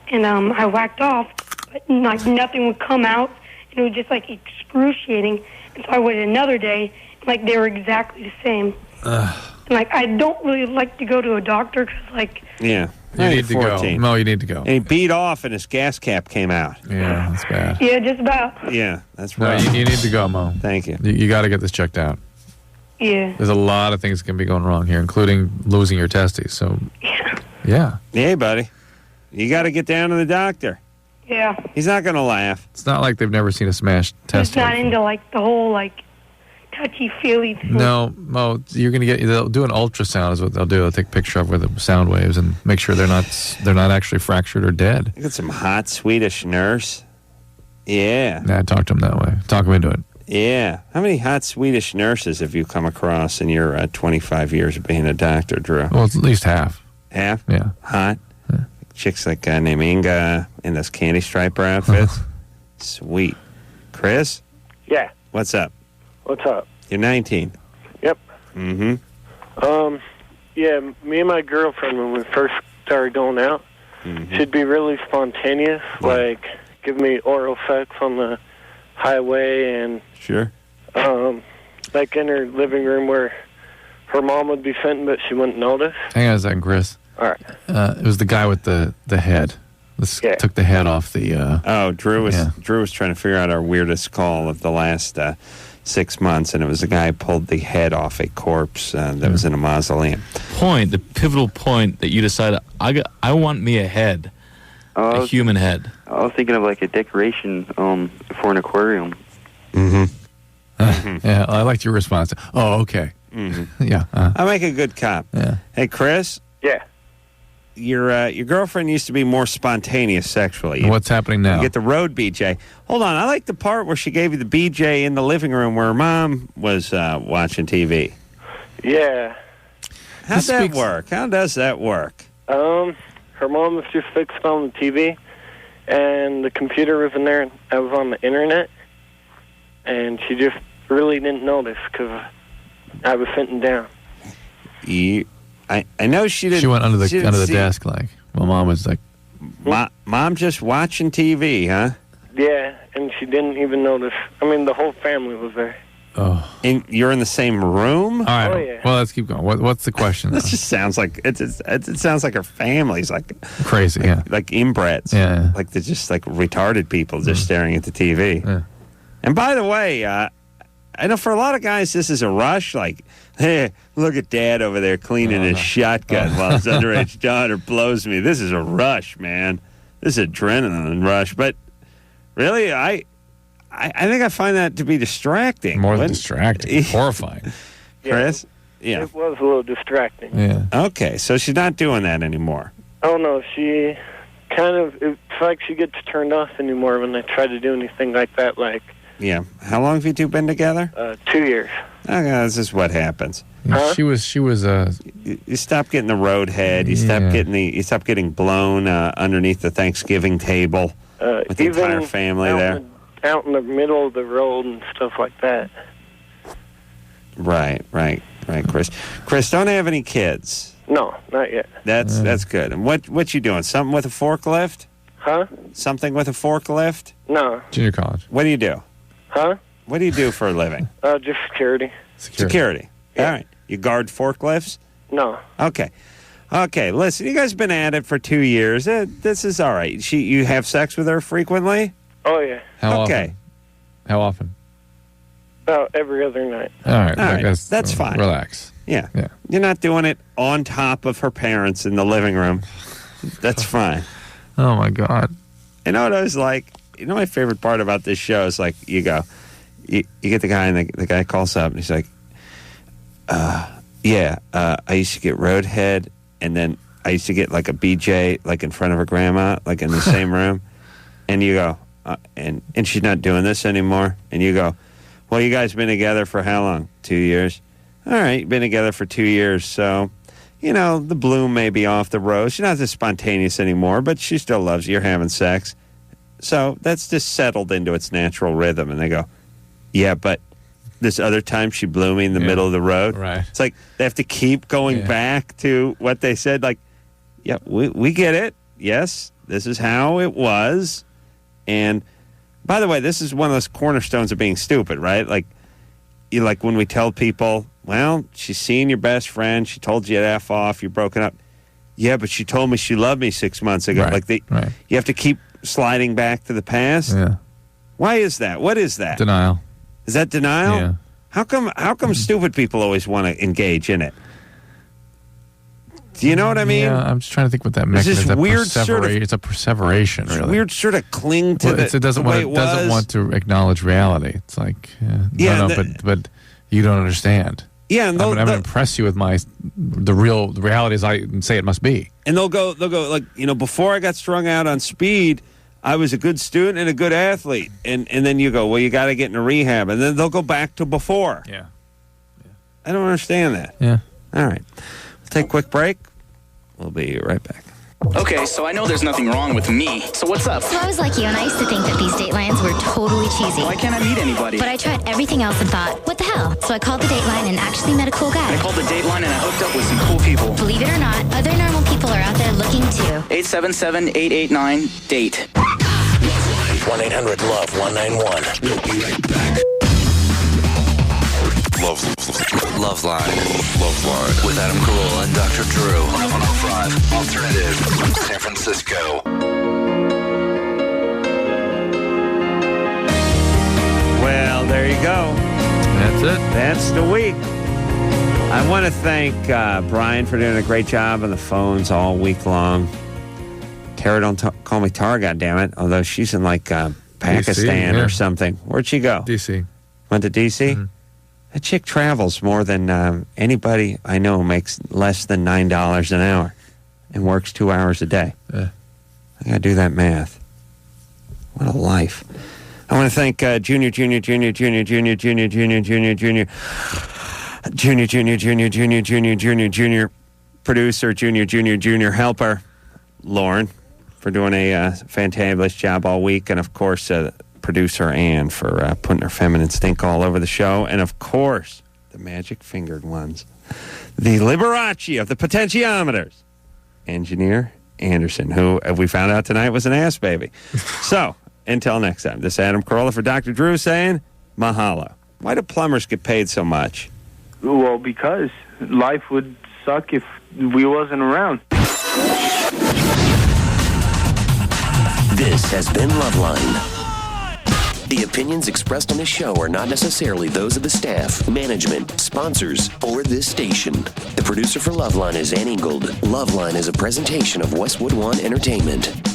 and I whacked off, but nothing would come out, and it was just excruciating. And so I waited another day, and they were exactly the same. And I don't really like to go to a doctor because yeah. You need to 14. Go. No, you need to go. And he beat off and his gas cap came out. Yeah, that's bad. Yeah, just about. Yeah, that's right. No, you need to go, Mo. Thank you. You got to get this checked out. Yeah. There's a lot of things that can be going wrong here, including losing your testes. So, yeah. Hey, buddy. You got to get down to the doctor. Yeah. He's not going to laugh. It's not like they've never seen a smashed test. He's not into the whole touchy-feely thing. No, Mo, they'll do an ultrasound is what they'll do. They'll take a picture of with the sound waves and make sure they're not actually fractured or dead. You got some hot Swedish nurse. Yeah. Yeah, talk to him that way. Talk him into it. Yeah. How many hot Swedish nurses have you come across in your 25 years of being a doctor, Drew? Well, it's at least half. Half? Yeah. Hot? Yeah. Chicks named Inga in those candy striper outfits? Sweet. Chris? Yeah. What's up? What's up? You're 19. Yep. Mm-hmm. Yeah, me and my girlfriend, when we first started going out, she'd be really spontaneous, give me oral sex on the highway and... Sure. In her living room where her mom would be sitting, but she wouldn't notice. Hang on a second, Chris. All right. It was the guy with the head. Took the head off the... Drew was trying to figure out our weirdest call of the last 6 months, and it was a guy who pulled the head off a corpse that was in a mausoleum. The pivotal point that you decided, I want me a head, a human head. I was thinking of a decoration for an aquarium. Yeah, I liked your response. Oh, okay. Yeah. I make a good cop. Yeah. Hey, Chris? Yeah. Your girlfriend used to be more spontaneous sexually. What's happening now? You get the road BJ. Hold on, I like the part where she gave you the BJ in the living room where her mom was watching TV. Yeah. How's that work? How does that work? Her mom was just fixed on the TV, and the computer was in there, and I was on the internet, and she just really didn't notice because I was sitting down. I know she didn't. She went under the desk my mom was Mom just watching TV, huh? Yeah, and she didn't even notice. I mean, the whole family was there. Oh, you're in the same room? All right. Oh, yeah. Well, let's keep going. What's the question? This just sounds like it sounds like her family's like crazy. Like inbreds. Yeah. Like they're just like retarded people just staring at the TV. Yeah. And by the way, I know for a lot of guys this is a rush. Like, hey, look at Dad over there cleaning his shotgun while his underage daughter blows me. This is a rush, man. This is adrenaline rush. But really, I think I find that to be distracting. More than distracting. Horrifying. Chris? Yeah. It was a little distracting. Yeah. Okay, so she's not doing that anymore. Oh, no, she kind of, it's like she gets turned off anymore when I try to do anything like that, like... Yeah. How long have you two been together? 2 years. Okay, this is what happens. Huh? She was. You stop getting the road head. You stop getting blown underneath the Thanksgiving table with the entire family there. Out in the middle of the road and stuff like that. Right, Chris. Chris, don't have any kids. No, not yet. That's good. And what you doing? Something with a forklift? Huh? Something with a forklift? No. Junior college. What do you do? Huh? What do you do for a living? Just security. Security. Yeah. All right. You guard forklifts? No. Okay. Listen, you guys have been at it for 2 years. This is all right. You have sex with her frequently? Oh, yeah. How often? About every other night. All right. That's fine. Relax. Yeah. You're not doing it on top of her parents in the living room. That's fine. Oh, my God. You know what I was like? You know my favorite part about this show is like you get the guy and the guy calls up and he's like, I used to get roadhead and then I used to get like a BJ like in front of her grandma, like in the same room. And you go, and she's not doing this anymore. And you go, well, you guys been together for how long? 2 years. All right, been together for 2 years. So, the bloom may be off the rose. She's not as spontaneous anymore, but she still loves you. You're having sex. So that's just settled into its natural rhythm. And they go, yeah, but this other time she blew me in the middle of the road. Right. It's like they have to keep going back to what they said. Like, yeah, we get it. Yes, this is how it was. And by the way, this is one of those cornerstones of being stupid, right? Like when we tell people, well, she's seeing your best friend. She told you to F off. You're broken up. Yeah, but she told me she loved me 6 months ago. Right. You have to keep sliding back to the past. Yeah. Why is that? What is that? Denial. Is that denial? Yeah. How come stupid people always want to engage in it? Do you know what I mean? Yeah, I'm just trying to think what that mechanism is. Weird sort of, it's a perseveration, really. Weird sort of cling to it doesn't want to acknowledge reality. It's like, but you don't understand. Yeah, and I'm going to impress you with the reality as I say it must be. And they'll go like, before I got strung out on speed, I was a good student and a good athlete. And then you go, well, you got to get into rehab. And then they'll go back to before. Yeah. I don't understand that. Yeah. All right. We'll take a quick break. We'll be right back. Okay, so I know there's nothing wrong with me. So what's up? So I was like you, and I used to think that these Datelines were totally cheesy. Why can't I meet anybody? But I tried everything else and thought, what the hell? So I called the Dateline and actually met a cool guy. I called the Dateline and I hooked up with some cool people. Believe it or not, other normal people are out there looking too. 877-889-DATE. 1-800-LOVE-191. We'll be right back. LoveLine. With Adam Carolla and Dr. Drew on 105 Alternative, San Francisco. Well, there you go. That's it. That's the week. I want to thank Brian for doing a great job on the phones all week long. Tara, don't call me Tara, goddammit. Although she's in Pakistan DC, or something. Where'd she go? DC. Went to DC? Mm-hmm. That chick travels more than anybody I know makes less than $9 an hour and works 2 hours a day. Yeah. I got to do that math. What a life. I want to thank Junior producer, Junior helper, Lauren, for doing a fantabulous job all week. And, of course, producer Ann for putting her feminine stink all over the show. And, of course, the magic-fingered ones, the Liberace of the potentiometers, engineer Anderson, who we found out tonight was an ass baby. So, until next time, this is Adam Carolla for Dr. Drew saying, mahalo. Why do plumbers get paid so much? Well, because life would suck if we wasn't around. This has been LoveLine. The opinions expressed on this show are not necessarily those of the staff, management, sponsors, or this station. The producer for LoveLine is Ann Ingold. LoveLine is a presentation of Westwood One Entertainment.